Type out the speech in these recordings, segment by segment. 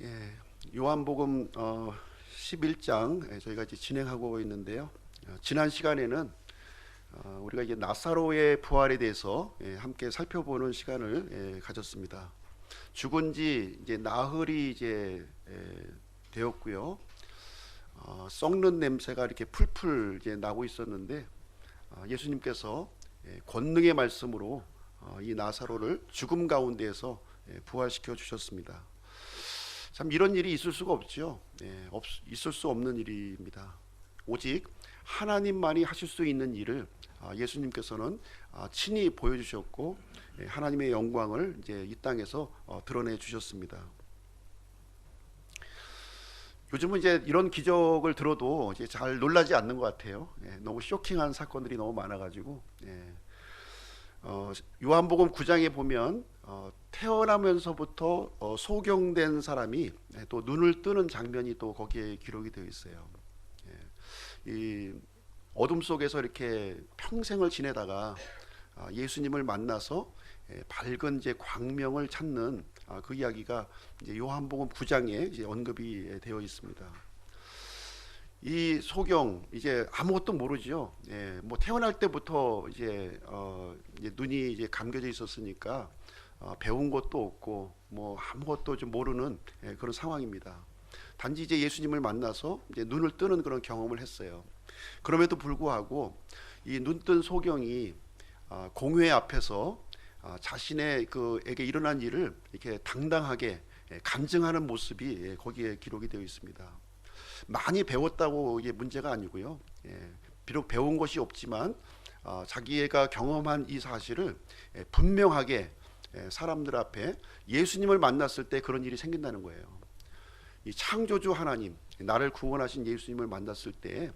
예, 요한복음 11장 저희가 이제 진행하고 있는데요. 지난 시간에는 우리가 이제 나사로의 부활에 대해서 함께 살펴보는 시간을 가졌습니다. 죽은 지 이제 나흘이 이제 되었고요. 썩는 냄새가 이렇게 풀풀 이제 나고 있었는데 예수님께서 권능의 말씀으로 이 나사로를 죽음 가운데에서 부활시켜 주셨습니다. 참 이런 일이 있을 수가 없죠. 있을 수 없는 일입니다. 오직 하나님만이 하실 수 있는 일을 예수님께서는 친히 보여주셨고 하나님의 영광을 이제 이 땅에서 드러내 주셨습니다. 요즘은 이제 이런 기적을 들어도 이제 잘 놀라지 않는 것 같아요. 너무 쇼킹한 사건들이 너무 많아가지고 요한복음 9장에 보면 태어나면서부터 소경된 사람이 또 눈을 뜨는 장면이 또 거기에 기록이 되어 있어요. 이 어둠 속에서 이렇게 평생을 지내다가 예수님을 만나서 밝은 이제 광명을 찾는 그 이야기가 이제 요한복음 9장에 이제 언급이 되어 있습니다. 이 소경 이제 아무것도 모르죠. 뭐 태어날 때부터 이제 눈이 이제 감겨져 있었으니까 배운 것도 없고 뭐 아무것도 좀 모르는 그런 상황입니다. 단지 이제 예수님을 만나서 이제 눈을 뜨는 그런 경험을 했어요. 그럼에도 불구하고 이 눈뜬 소경이 공회 앞에서 자신의 그에게 일어난 일을 이렇게 당당하게 간증하는 모습이 거기에 기록이 되어 있습니다. 많이 배웠다고 이게 문제가 아니고요. 비록 배운 것이 없지만 자기가 경험한 이 사실을 분명하게 사람들 앞에 예수님을 만났을 때 그런 일이 생긴다는 거예요. 이 창조주 하나님, 나를 구원하신 예수님을 만났을 때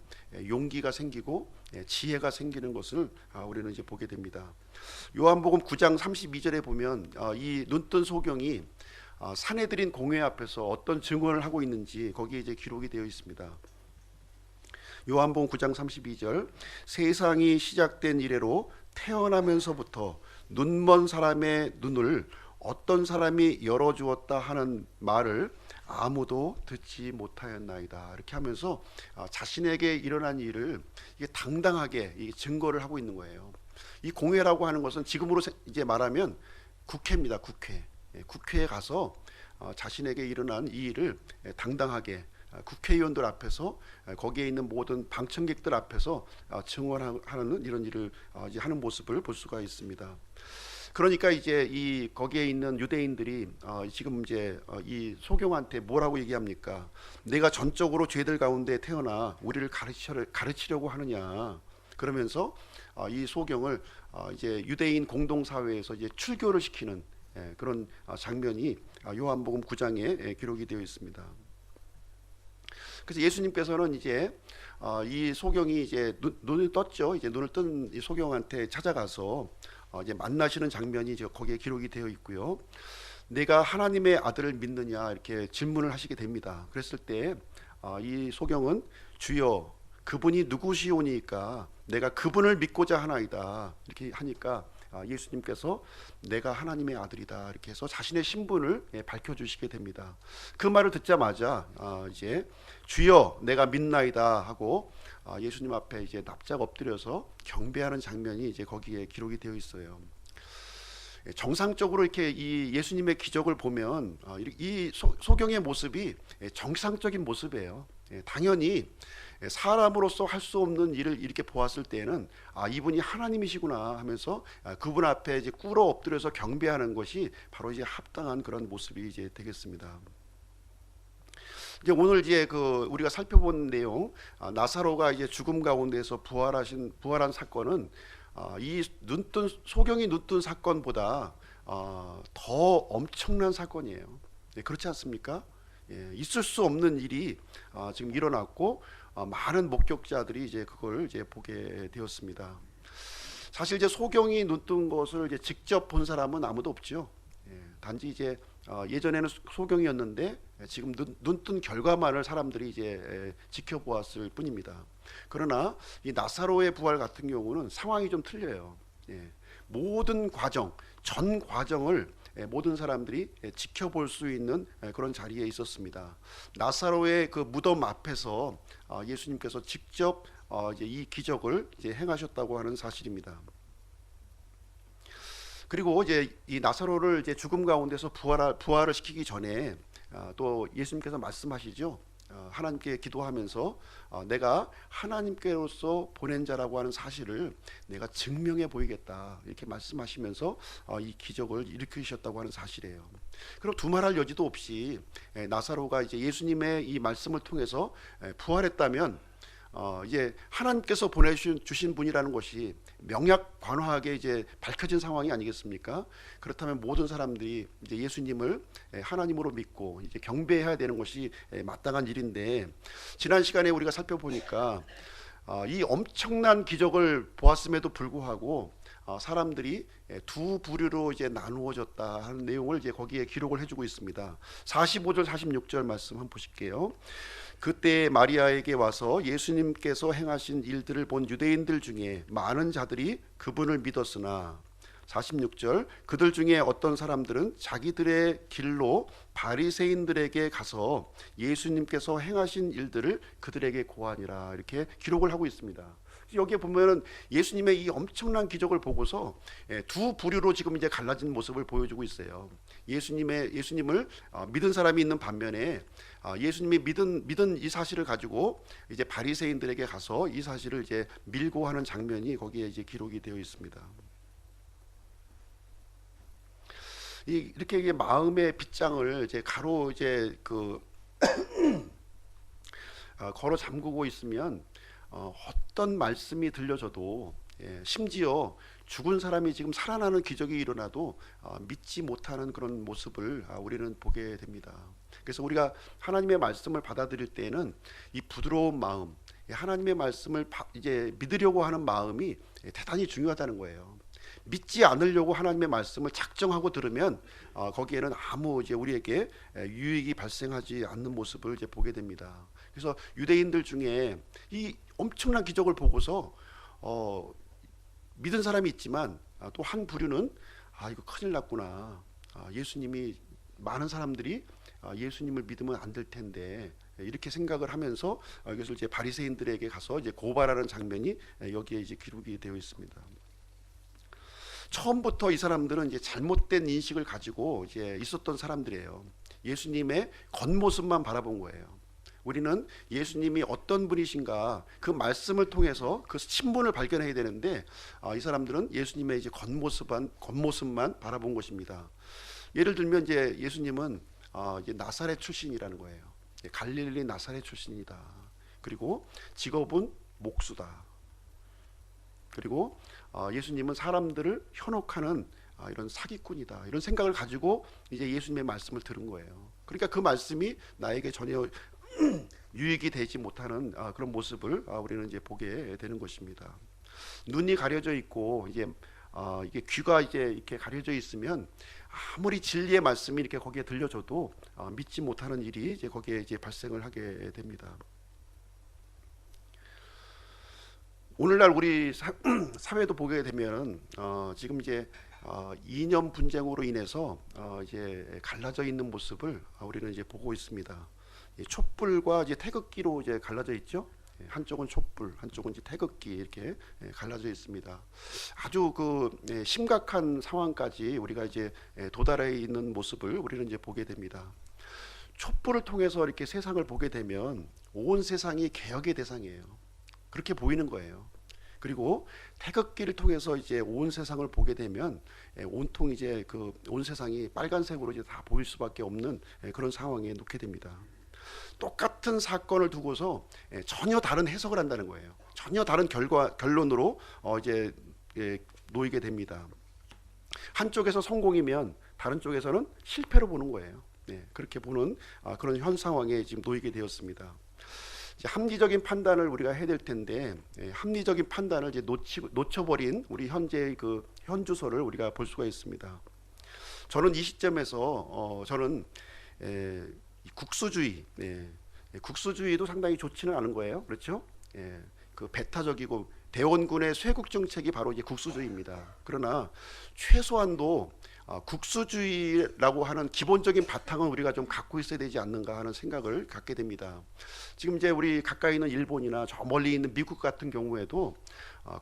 용기가 생기고 지혜가 생기는 것을 우리는 이제 보게 됩니다. 요한복음 9장 32절에 보면 이 눈뜬 소경이 사내들인 공회 앞에서 어떤 증언을 하고 있는지 거기에 이제 기록이 되어 있습니다. 요한복음 9장 32절, 세상이 시작된 이래로 태어나면서부터 눈먼 사람의 눈을 어떤 사람이 열어주었다 하는 말을 아무도 듣지 못하였나이다. 이렇게 하면서 자신에게 일어난 일을 이게 당당하게 이게 증거를 하고 있는 거예요. 이 공회라고 하는 것은 지금으로 이제 말하면 국회입니다. 국회. 국회에 가서 자신에게 일어난 이 일을 당당하게 국회의원들 앞에서 거기에 있는 모든 방청객들 앞에서 증언하는 이런 일을 이제 하는 모습을 볼 수가 있습니다. 그러니까 이제 이 거기에 있는 유대인들이 지금 이제 이 소경한테 뭐라고 얘기합니까? 내가 전적으로 죄들 가운데 태어나 우리를 가르치려고 하느냐? 그러면서 이 소경을 이제 유대인 공동 사회에서 이제 출교를 시키는 그런 장면이 요한복음 9장에 기록이 되어 있습니다. 그래서 예수님께서는 이제 이 소경이 이제 눈을 떴죠. 이제 눈을 뜬 이 소경한테 찾아가서 이제 만나시는 장면이 이제 거기에 기록이 되어 있고요. 내가 하나님의 아들을 믿느냐 이렇게 질문을 하시게 됩니다. 그랬을 때 이 소경은 주여 그분이 누구시오니까 내가 그분을 믿고자 하나이다 이렇게 하니까 예수님께서 내가 하나님의 아들이다 이렇게 해서 자신의 신분을 밝혀주시게 됩니다. 그 말을 듣자마자 이제 주여 내가 믿나이다 하고 예수님 앞에 이제 납작 엎드려서 경배하는 장면이 이제 거기에 기록이 되어 있어요. 정상적으로 이렇게 이 예수님의 기적을 보면 이 소경의 모습이 정상적인 모습이에요. 당연히 사람으로서 할 수 없는 일을 이렇게 보았을 때에는 이분이 하나님이시구나 하면서 그분 앞에 이제 꿇어 엎드려서 경배하는 것이 바로 이제 합당한 그런 모습이 이제 되겠습니다. 이제 오늘 이제 그 우리가 살펴본 내용 나사로가 이제 죽음 가운데서 부활한 사건은 이 눈뜬 소경이 눈뜬 사건보다 더 엄청난 사건이에요. 그렇지 않습니까? 있을 수 없는 일이 지금 일어났고 많은 목격자들이 이제 그걸 이제 보게 되었습니다. 사실 이제 소경이 눈뜬 것을 이제 직접 본 사람은 아무도 없죠. 단지 이제 예전에는 소경이었는데 지금 눈뜬 결과만을 사람들이 이제 지켜보았을 뿐입니다. 그러나 이 나사로의 부활 같은 경우는 상황이 좀 틀려요. 모든 과정, 전 과정을 모든 사람들이 지켜볼 수 있는 그런 자리에 있었습니다. 나사로의 그 무덤 앞에서 예수님께서 직접 이제 이 기적을 이제 행하셨다고 하는 사실입니다. 그리고 이제 이 나사로를 이제 죽음 가운데서 부활을 시키기 전에 또 예수님께서 말씀하시죠. 하나님께 기도하면서 내가 하나님께로서 보낸 자라고 하는 사실을 내가 증명해 보이겠다 이렇게 말씀하시면서 이 기적을 일으키셨다고 하는 사실이에요. 그럼 두말할 여지도 없이 나사로가 이제 예수님의 이 말씀을 통해서 부활했다면 이제 하나님께서 보내주신 분이라는 것이 명약관화하게 이제 밝혀진 상황이 아니겠습니까? 그렇다면 모든 사람들이 이제 예수님을 하나님으로 믿고 이제 경배해야 되는 것이 마땅한 일인데, 지난 시간에 우리가 살펴보니까 이 엄청난 기적을 보았음에도 불구하고 사람들이 두 부류로 이제 나누어졌다 하는 내용을 이제 거기에 기록을 해주고 있습니다. 45절 46절 말씀 한번 보실게요. 그때 마리아에게 와서 예수님께서 행하신 일들을 본 유대인들 중에 많은 자들이 그분을 믿었으나, 46절, 그들 중에 어떤 사람들은 자기들의 길로 바리새인들에게 가서 예수님께서 행하신 일들을 그들에게 고하니라 이렇게 기록을 하고 있습니다. 여기에 보면은 예수님의 이 엄청난 기적을 보고서 두 부류로 지금 이제 갈라진 모습을 보여주고 있어요. 예수님을 믿은 사람이 있는 반면에 예수님이 믿은 이 사실을 가지고 이제 바리새인들에게 가서 이 사실을 이제 밀고 하는 장면이 거기에 이제 기록이 되어 있습니다. 이렇게 마음의 빗장을 이제 걸어 잠그고 있으면 어떤 말씀이 들려져도 심지어 죽은 사람이 지금 살아나는 기적이 일어나도 믿지 못하는 그런 모습을 우리는 보게 됩니다. 그래서 우리가 하나님의 말씀을 받아들일 때에는 이 부드러운 마음, 하나님의 말씀을 이제 믿으려고 하는 마음이 대단히 중요하다는 거예요. 믿지 않으려고 하나님의 말씀을 작정하고 들으면 거기에는 아무 이제 우리에게 유익이 발생하지 않는 모습을 이제 보게 됩니다. 그래서 유대인들 중에 이 엄청난 기적을 보고서 믿은 사람이 있지만 또 한 부류는 이거 큰일 났구나. 예수님이 많은 사람들이 예수님을 믿으면 안 될 텐데 이렇게 생각을 하면서 이것을 이제 바리새인들에게 가서 이제 고발하는 장면이 여기에 이제 기록이 되어 있습니다. 처음부터 이 사람들은 이제 잘못된 인식을 가지고 이제 있었던 사람들이에요. 예수님의 겉모습만 바라본 거예요. 우리는 예수님이 어떤 분이신가 그 말씀을 통해서 그 신분을 발견해야 되는데 이 사람들은 예수님의 이제 겉모습만 바라본 것입니다. 예를 들면 이제 예수님은 이제 나사렛 출신이라는 거예요. 갈릴리 나사렛 출신이다. 그리고 직업은 목수다. 그리고 예수님은 사람들을 현혹하는 이런 사기꾼이다. 이런 생각을 가지고 이제 예수님의 말씀을 들은 거예요. 그러니까 그 말씀이 나에게 전혀 유익이 되지 못하는 그런 모습을 우리는 이제 보게 되는 것입니다. 눈이 가려져 있고 이게 귀가 이제 이렇게 가려져 있으면 아무리 진리의 말씀이 이렇게 거기에 들려줘도 믿지 못하는 일이 이제 거기에 이제 발생을 하게 됩니다. 오늘날 우리 사회도 보게 되면 지금 이제 이념 분쟁으로 인해서 이제 갈라져 있는 모습을 우리는 이제 보고 있습니다. 촛불과 이제 태극기로 이제 갈라져 있죠. 한쪽은 촛불, 한쪽은 이제 태극기 이렇게 갈라져 있습니다. 아주 심각한 상황까지 우리가 이제 도달해 있는 모습을 우리는 이제 보게 됩니다. 촛불을 통해서 이렇게 세상을 보게 되면 온 세상이 개혁의 대상이에요. 그렇게 보이는 거예요. 그리고 태극기를 통해서 이제 온 세상을 보게 되면 온통 이제 온 세상이 빨간색으로 이제 다 보일 수밖에 없는 그런 상황에 놓게 됩니다. 똑같은 사건을 두고서 전혀 다른 해석을 한다는 거예요. 전혀 다른 결론으로 이제 놓이게 됩니다. 한쪽에서 성공이면 다른 쪽에서는 실패로 보는 거예요. 그렇게 보는 그런 현 상황에 지금 놓이게 되었습니다. 이제 합리적인 판단을 우리가 해야 될 텐데 합리적인 판단을 이제 놓쳐버린 우리 현재의 그 현주소를 우리가 볼 수가 있습니다. 저는 이 시점에서 저는 국수주의도 상당히 좋지는 않은 거예요. 그렇죠? 그 배타적이고 대원군의 쇄국 정책이 바로 이제 국수주의입니다. 그러나 최소한도 국수주의라고 하는 기본적인 바탕은 우리가 좀 갖고 있어야 되지 않는가 하는 생각을 갖게 됩니다. 지금 이제 우리 가까이 있는 일본이나 저 멀리 있는 미국 같은 경우에도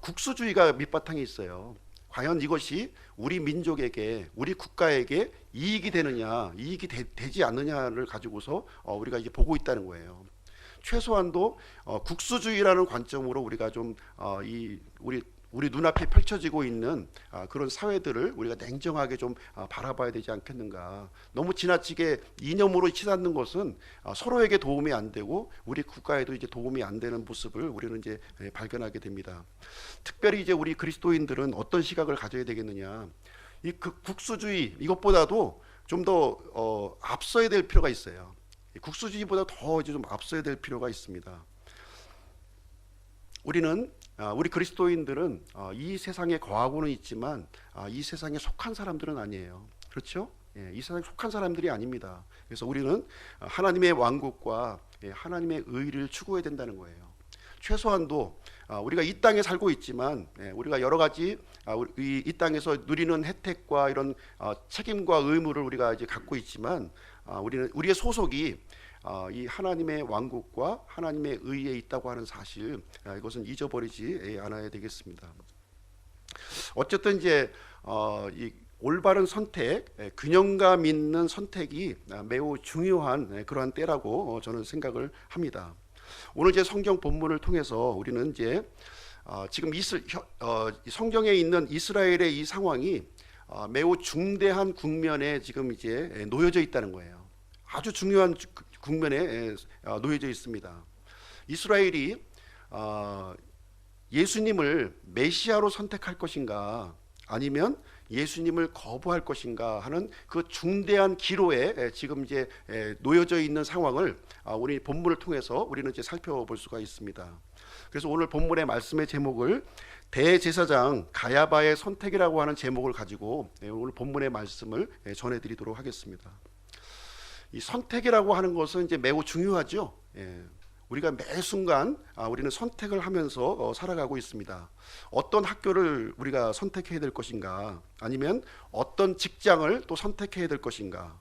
국수주의가 밑바탕에 있어요. 과연 이것이 우리 민족에게, 우리 국가에게 이익이 되느냐, 이익이 되지 않느냐를 가지고서 우리가 이제 보고 있다는 거예요. 최소한도 국수주의라는 관점으로 우리가 좀 우리 눈앞에 펼쳐지고 있는 그런 사회들을 우리가 냉정하게 좀 바라봐야 되지 않겠는가. 너무 지나치게 이념으로 치닫는 것은 서로에게 도움이 안 되고 우리 국가에도 이제 도움이 안 되는 모습을 우리는 이제 발견하게 됩니다. 특별히 이제 우리 그리스도인들은 어떤 시각을 가져야 되겠느냐. 이 국수주의 이것보다도 좀 더 앞서야 될 필요가 있어요. 국수주의보다 더 이제 좀 앞서야 될 필요가 있습니다. 우리 그리스도인들은 이 세상에 거하고는 있지만 이 세상에 속한 사람들은 아니에요. 그렇죠? 이 세상에 속한 사람들이 아닙니다. 그래서 우리는 하나님의 왕국과 하나님의 의를 추구해야 된다는 거예요. 최소한도 우리가 이 땅에 살고 있지만 우리가 여러 가지 이 땅에서 누리는 혜택과 이런 책임과 의무를 우리가 이제 갖고 있지만 우리의 소속이 이 하나님의 왕국과 하나님의 의에 있다고 하는 사실, 이것은 잊어버리지 않아야 되겠습니다. 어쨌든 이제 이 올바른 선택, 균형감 있는 선택이 매우 중요한 그러한 때라고 저는 생각을 합니다. 오늘 제 성경 본문을 통해서 우리는 이제 지금 성경에 있는 이스라엘의 이 상황이 매우 중대한 국면에 지금 이제 놓여져 있다는 거예요. 아주 중요한 국면에 놓여져 있습니다. 이스라엘이 예수님을 메시아로 선택할 것인가 아니면 예수님을 거부할 것인가 하는 그 중대한 기로에 지금 이제 놓여져 있는 상황을 우리 본문을 통해서 우리는 이제 살펴볼 수가 있습니다. 그래서 오늘 본문의 말씀의 제목을 대제사장 가야바의 선택이라고 하는 제목을 가지고 오늘 본문의 말씀을 전해드리도록 하겠습니다. 이 선택이라고 하는 것은 이제 매우 중요하죠. 우리가 매 순간 우리는 선택을 하면서 살아가고 있습니다. 어떤 학교를 우리가 선택해야 될 것인가, 아니면 어떤 직장을 또 선택해야 될 것인가,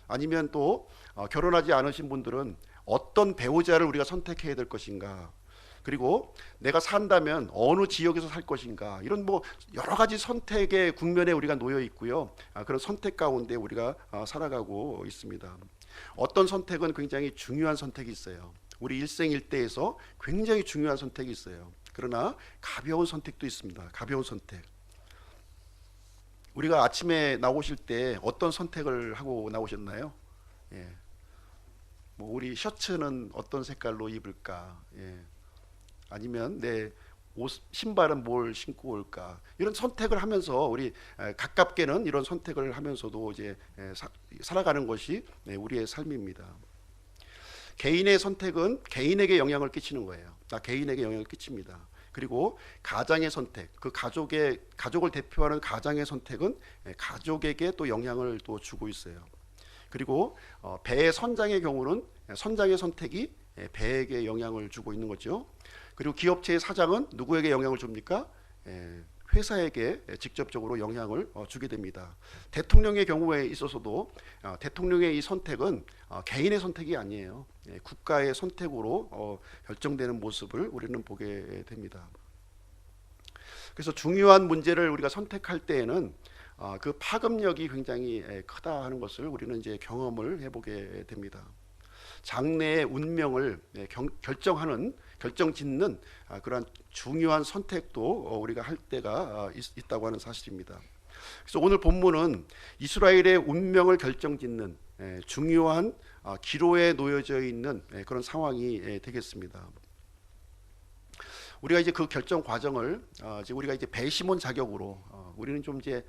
아니면 또 결혼하지 않으신 분들은 어떤 배우자를 우리가 선택해야 될 것인가, 그리고 내가 산다면 어느 지역에서 살 것인가, 이런 뭐 여러 가지 선택의 국면에 우리가 놓여 있고요. 그런 선택 가운데 우리가 살아가고 있습니다. 어떤 선택은 굉장히 중요한 선택이 있어요. 우리 일생일대에서 굉장히 중요한 선택이 있어요. 그러나 가벼운 선택도 있습니다. 가벼운 선택. 우리가 아침에 나오실 때 어떤 선택을 하고 나오셨나요? 뭐 우리 셔츠는 어떤 색깔로 입을까? 아니면 내 신발은 뭘 신고 올까, 이런 선택을 하면서 우리 가깝게는 이런 선택을 하면서도 이제 살아가는 것이 우리의 삶입니다. 개인의 선택은 개인에게 영향을 끼치는 거예요. 개인에게 영향을 끼칩니다. 그리고 가장의 선택, 그 가족을 대표하는 가장의 선택은 가족에게 또 영향을 또 주고 있어요. 그리고 배의 선장의 경우는 선장의 선택이 배에게 영향을 주고 있는 거죠. 그리고 기업체의 사장은 누구에게 영향을 줍니까? 회사에게 직접적으로 영향을 주게 됩니다. 대통령의 경우에 있어서도 대통령의 이 선택은 개인의 선택이 아니에요. 국가의 선택으로 결정되는 모습을 우리는 보게 됩니다. 그래서 중요한 문제를 우리가 선택할 때에는 그 파급력이 굉장히 크다 하는 것을 우리는 이제 경험을 해보게 됩니다. 장래의 운명을 결정짓는 그러한 중요한 선택도 우리가 할 때가 있다고 하는 사실입니다. 그래서 오늘 본문은 이스라엘의 운명을 결정짓는 중요한 기로에 놓여져 있는 그런 상황이 되겠습니다. 우리가 이제 그 결정 과정을 우리가 이제 배심원 자격으로 우리는 좀 이제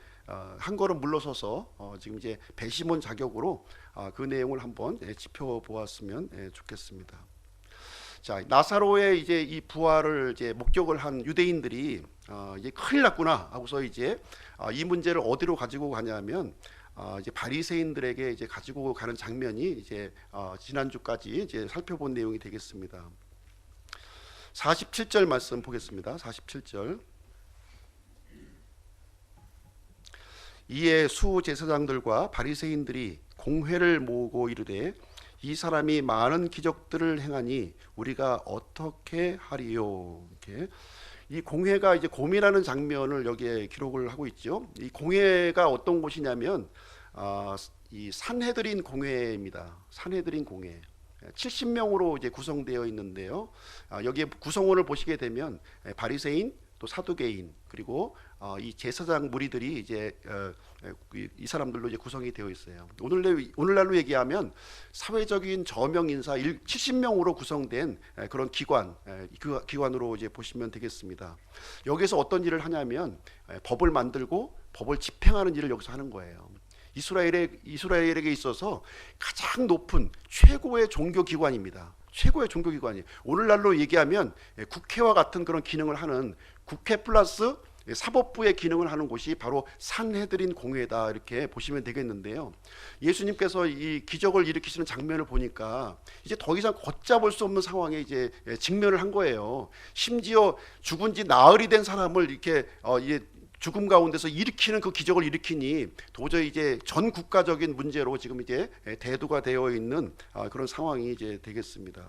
한 걸음 물러서서 지금 이제 배심원 자격으로 그 내용을 한번 짚어보았으면 좋겠습니다. 자, 나사로의 이제 이 부활을 이제 목격을 한 유대인들이 이제 큰일 났구나 하고서 이제 이 문제를 어디로 가지고 가냐면 이제 바리새인들에게 이제 가지고 가는 장면이 이제 지난주까지 이제 살펴본 내용이 되겠습니다. 47절 말씀 보겠습니다. 47절. 이에 수제사장들과 바리새인들이 공회를 모으고 이르되 이 사람이 많은 기적들을 행하니 우리가 어떻게 하리요. 이렇게 이 공회가 이제 고민하는 장면을 여기에 기록을 하고 있죠. 이 공회가 어떤 곳이냐면 이 산헤드린 공회입니다. 산헤드린 공회. 70명으로 이제 구성되어 있는데요. 여기에 구성원을 보시게 되면 바리새인, 또 사두개인, 그리고 이 제사장 무리들이 이제 이 사람들로 이제 구성이 되어 있어요. 오늘날로 얘기하면 사회적인 저명 인사 70명으로 구성된 그런 기관, 그 기관으로 이제 보시면 되겠습니다. 여기서 어떤 일을 하냐면 법을 만들고 법을 집행하는 일을 여기서 하는 거예요. 이스라엘에게 있어서 가장 높은 최고의 종교 기관입니다. 최고의 종교 기관이 오늘날로 얘기하면 국회와 같은 그런 기능을 하는 국회 플러스 사법부의 기능을 하는 곳이 바로 산헤드린 공회다, 이렇게 보시면 되겠는데요. 예수님께서 이 기적을 일으키시는 장면을 보니까 이제 더 이상 걷잡을 수 없는 상황에 이제 직면을 한 거예요. 심지어 죽은 지 나흘이 된 사람을 이렇게 죽음 가운데서 일으키는 그 기적을 일으키니 도저히 이제 전 국가적인 문제로 지금 이제 대두가 되어 있는 그런 상황이 이제 되겠습니다.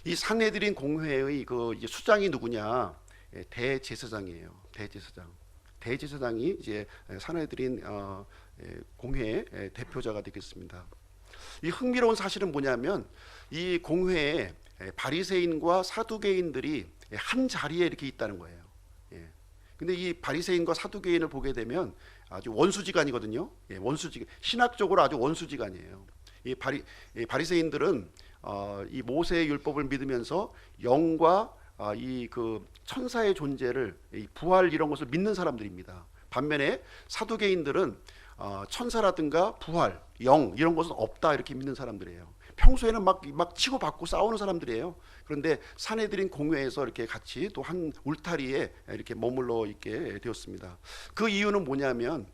이 산헤드린 공회의 그 이제 수장이 누구냐? 대제사장이에요. 대제사장이 이제 산헤드린 공회의 대표자가 되겠습니다. 이 흥미로운 사실은 뭐냐면 이 공회에 바리새인과 사두개인들이 한 자리에 이렇게 있다는 거예요. 근데 이 바리새인과 사두개인을 보게 되면 아주 원수지간이거든요. 원수지간, 신학적으로 아주 원수지간이에요. 이 바리새인들은 이 모세의 율법을 믿으면서 영과 이 그 천사의 존재를, 이 부활 이런 것을 믿는 사람들입니다. 반면에 사두개인들은 천사라든가 부활, 영 이런 것은 없다, 이렇게 믿는 사람들이에요. 평소에는 막 치고받고 싸우는 사람들이에요. 그런데 산헤드린 공회에서 이렇게 같이 또 한 울타리에 이렇게 머물러 있게 되었습니다. 그 이유는 뭐냐면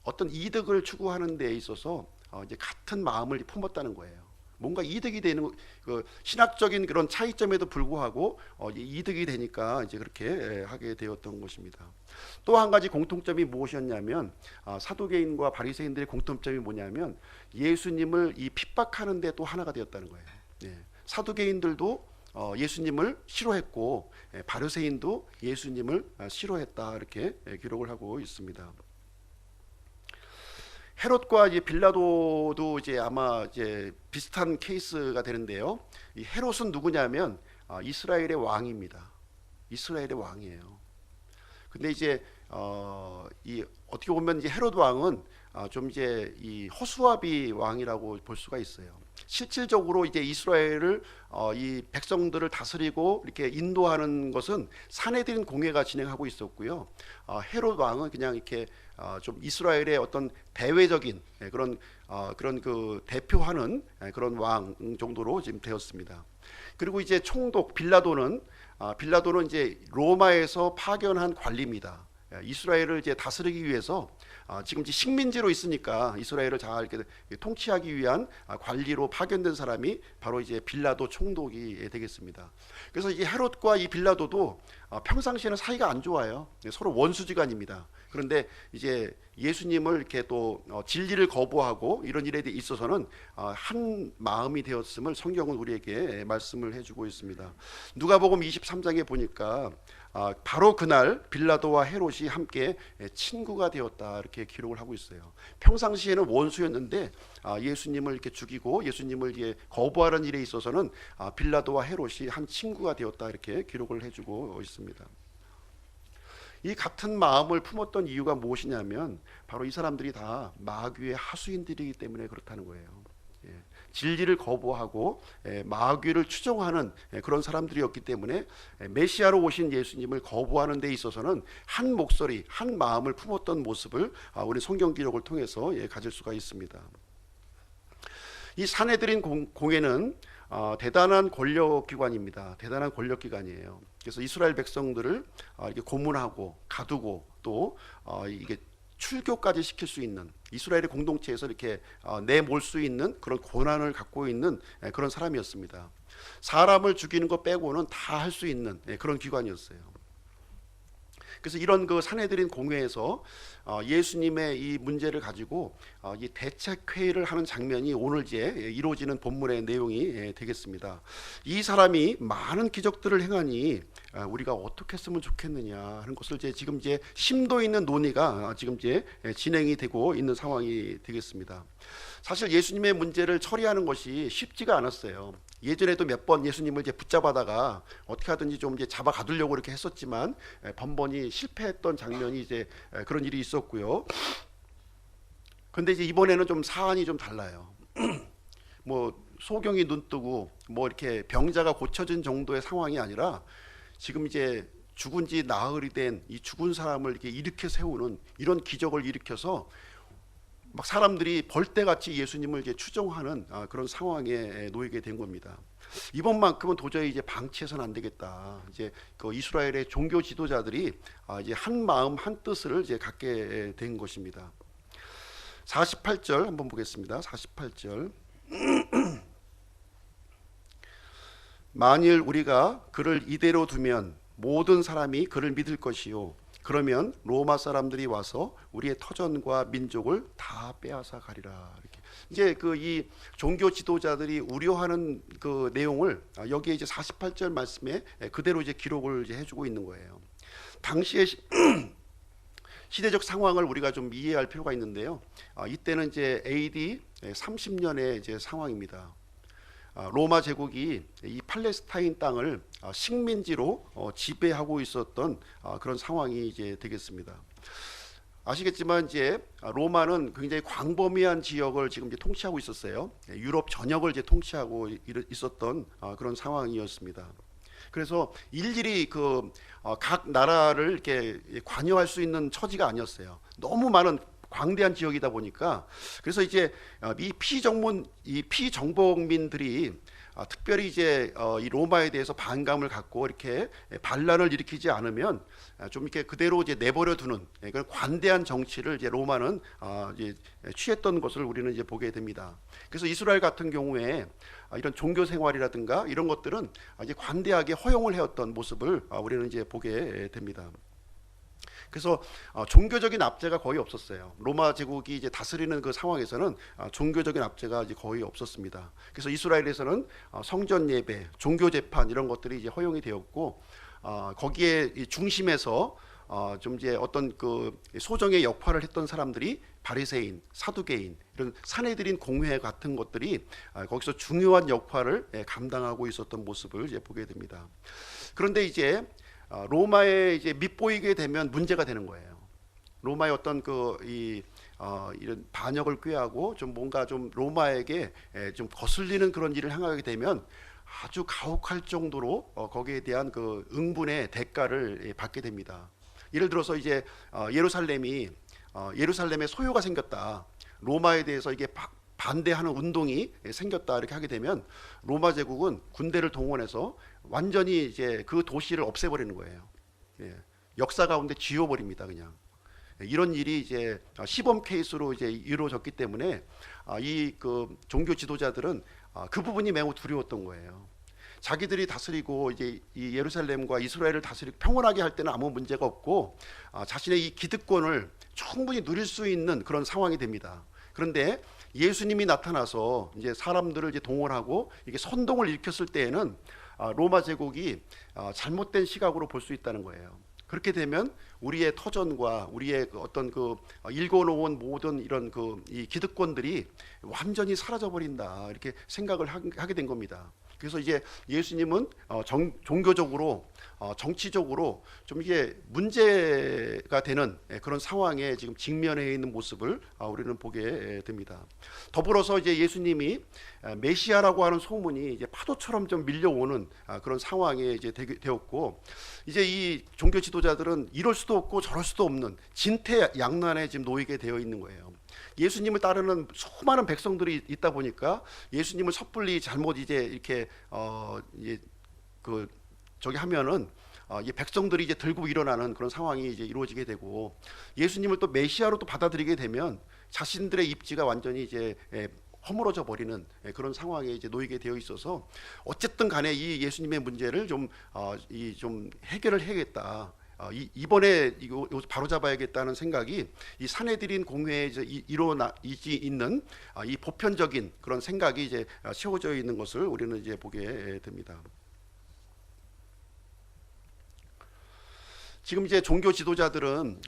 어떤 이득을 추구하는 데 있어서 이제 같은 마음을 품었다는 거예요. 뭔가 이득이 되는 그 신학적인 그런 차이점에도 불구하고 이득이 되니까 이제 그렇게 하게 되었던 것입니다. 또 한 가지 공통점이 무엇이었냐면 사두개인과 바리새인들의 공통점이 뭐냐면 예수님을 이 핍박하는 데 또 하나가 되었다는 거예요. 사두개인들도 예수님을 싫어했고 바리새인도 예수님을 싫어했다, 이렇게 기록을 하고 있습니다. 헤롯과 이제 빌라도도 이제 아마 이제 비슷한 케이스가 되는데요. 이 헤롯은 누구냐면 이스라엘의 왕입니다. 이스라엘의 왕이에요. 근데 이제 이 어떻게 보면 이제 헤롯 왕은 좀 이제 이 허수아비 왕이라고 볼 수가 있어요. 실질적으로 이제 이스라엘을 이 백성들을 다스리고 이렇게 인도하는 것은 산헤드린 공회가 진행하고 있었고요. 헤롯 왕은 그냥 이렇게 좀 이스라엘의 어떤 대외적인 그런 그 대표하는 그런 왕 정도로 지금 되었습니다. 그리고 이제 총독 빌라도는 이제 로마에서 파견한 관리입니다. 이스라엘을 이제 다스리기 위해서 지금 이제 식민지로 있으니까 이스라엘을 잘 이렇게 통치하기 위한 관리로 파견된 사람이 바로 이제 빌라도 총독이 되겠습니다. 그래서 이 헤롯과 이 빌라도도 평상시에는 사이가 안 좋아요. 서로 원수지간입니다. 그런데 이제 예수님을 이렇게 또 진리를 거부하고 이런 일에 있어서는 한 마음이 되었음을 성경은 우리에게 말씀을 해주고 있습니다. 누가복음 23장에 보니까 바로 그날 빌라도와 헤롯이 함께 친구가 되었다, 이렇게 기록을 하고 있어요. 평상시에는 원수였는데 예수님을 이렇게 죽이고 예수님을 이제 거부하는 일에 있어서는 빌라도와 헤롯이 한 친구가 되었다, 이렇게 기록을 해주고 있습니다. 이 같은 마음을 품었던 이유가 무엇이냐면 바로 이 사람들이 다 마귀의 하수인들이기 때문에 그렇다는 거예요. 진리를 거부하고 마귀를 추종하는 그런 사람들이었기 때문에 메시아로 오신 예수님을 거부하는 데 있어서는 한 목소리, 한 마음을 품었던 모습을 우리 성경 기록을 통해서 가질 수가 있습니다. 이 산헤드린 공회는 대단한 권력기관입니다. 대단한 권력기관이에요. 그래서 이스라엘 백성들을 이렇게 고문하고 가두고 또 이게 출교까지 시킬 수 있는, 이스라엘의 공동체에서 이렇게 내몰 수 있는 그런 권한을 갖고 있는 그런 사람이었습니다. 사람을 죽이는 것 빼고는 다 할 수 있는 그런 기관이었어요. 그래서 이런 그 사내들인 공회에서 예수님의 이 문제를 가지고 이 대책 회의를 하는 장면이 오늘 이제 이루어지는 본문의 내용이 되겠습니다. 이 사람이 많은 기적들을 행하니 우리가 어떻게 했으면 좋겠느냐 하는 것을 이제 지금 이제 심도 있는 논의가 지금 이제 진행이 되고 있는 상황이 되겠습니다. 사실 예수님의 문제를 처리하는 것이 쉽지가 않았어요. 예전에도 몇 번 예수님을 이제 붙잡아다가 어떻게 하든지 좀 이제 잡아 가두려고 이렇게 했었지만 번번이 실패했던 장면이 이제 그런 일이 있었고요. 근데 이제 이번에는 좀 사안이 좀 달라요. 뭐 소경이 눈 뜨고 뭐 이렇게 병자가 고쳐진 정도의 상황이 아니라 지금 이제 죽은 지 나흘이 된 이 죽은 사람을 이렇게 일으켜 세우는 이런 기적을 일으켜서 막 사람들이 벌떼같이 예수님을 이제 추종하는 그런 상황에 놓이게 된 겁니다. 이번만큼은 도저히 이제 방치해서는 안 되겠다. 이제 그 이스라엘의 종교 지도자들이 이제 한 마음 한 뜻을 이제 갖게 된 것입니다. 48절 한번 보겠습니다. 48절. 만일 우리가 그를 이대로 두면 모든 사람이 그를 믿을 것이요, 그러면 로마 사람들이 와서 우리의 터전과 민족을 다 빼앗아 가리라. 이렇게 이제 그 이 종교 지도자들이 우려하는 그 내용을 여기에 이제 48절 말씀에 그대로 이제 기록을 이제 해주고 있는 거예요. 당시의 시대적 상황을 우리가 좀 이해할 필요가 있는데요. 이때는 이제 AD 30년의 이제 상황입니다. 로마 제국이 이 팔레스타인 땅을 식민지로 지배하고 있었던 그런 상황이 이제 되겠습니다. 아시겠지만 이제 로마는 굉장히 광범위한 지역을 지금 이제 통치하고 있었어요. 유럽 전역을 이제 통치하고 있었던 그런 상황이었습니다. 그래서 일일이 그 각 나라를 이렇게 관여할 수 있는 처지가 아니었어요. 너무 많은 광대한 지역이다 보니까 그래서 이제 이 피정복민들이 특별히 이제 이 로마에 대해서 반감을 갖고 이렇게 반란을 일으키지 않으면 좀 이렇게 그대로 이제 내버려 두는 그런 관대한 정치를 이제 로마는 이제 취했던 것을 우리는 이제 보게 됩니다. 그래서 이스라엘 같은 경우에 이런 종교 생활이라든가 이런 것들은 이제 관대하게 허용을 해왔던 모습을 우리는 이제 보게 됩니다. 그래서 종교적인 압제가 거의 없었어요. 로마 제국이 이제 다스리는 그 상황에서는 종교적인 압제가 이제 거의 없었습니다. 그래서 이스라엘에서는 성전 예배, 종교 재판 이런 것들이 이제 허용이 되었고 거기에 중심에서 좀 이제 어떤 그 소정의 역할을 했던 사람들이 바리새인, 사두개인 이런 사내들인 공회 같은 것들이 거기서 중요한 역할을 감당하고 있었던 모습을 이제 보게 됩니다. 그런데 이제 로마에 이제 밑보이게 되면 문제가 되는 거예요. 로마의 어떤 이런 반역을 꾀하고 좀 뭔가 좀 로마에게 좀 거슬리는 그런 일을 행하게 되면 아주 가혹할 정도로 거기에 대한 그 응분의 대가를 받게 됩니다. 예를 들어서 이제 예루살렘에 소요가 생겼다. 로마에 대해서 이게 반대하는 운동이 생겼다 이렇게 하게 되면 로마 제국은 군대를 동원해서 완전히 이제 그 도시를 없애버리는 거예요. 역사 가운데 지워버립니다, 그냥. 이런 일이 이제 시범 케이스로 이제 이루어졌기 때문에 이 그 종교 지도자들은 그 부분이 매우 두려웠던 거예요. 자기들이 다스리고 이제 이 예루살렘과 이스라엘을 다스리고 평온하게 할 때는 아무 문제가 없고 자신의 이 기득권을 충분히 누릴 수 있는 그런 상황이 됩니다. 그런데 예수님이 나타나서 이제 사람들을 이제 동원하고 이게 선동을 일으켰을 때에는 로마 제국이 잘못된 시각으로 볼 수 있다는 거예요. 그렇게 되면 우리의 터전과 우리의 어떤 그 일궈놓은 모든 이런 이 기득권들이 완전히 사라져 버린다 이렇게 생각을 하게 된 겁니다. 그래서 이제 예수님은 종교적으로 정치적으로 좀 이게 문제가 되는 그런 상황에 지금 직면해 있는 모습을 우리는 보게 됩니다. 더불어서 이제 예수님이 메시아라고 하는 소문이 이제 파도처럼 좀 밀려오는 그런 상황에 이제 되었고 이제 이 종교 지도자들은 이럴 수도 없고 저럴 수도 없는 진퇴양난에 지금 놓이게 되어 있는 거예요. 예수님을 따르는 수많은 백성들이 있다 보니까 예수님을 섣불리 잘못 이제 이렇게 저기 하면은 이 백성들이 이제 들고 일어나는 그런 상황이 이제 이루어지게 되고 예수님을 또 메시아로 또 받아들이게 되면 자신들의 입지가 완전히 이제 허물어져 버리는 그런 상황에 이제 놓이게 되어 있어서 어쨌든 간에 이 예수님의 문제를 좀 해결을 해야겠다. 이번에 이거 바로 잡아야겠다는 생각이 이 산헤드린 공회에 이제 일어나지 있는 이 보편적인 그런 생각이 이제 채워져 있는 것을 우리는 이제 보게 됩니다. 지금 이제 종교 지도자들은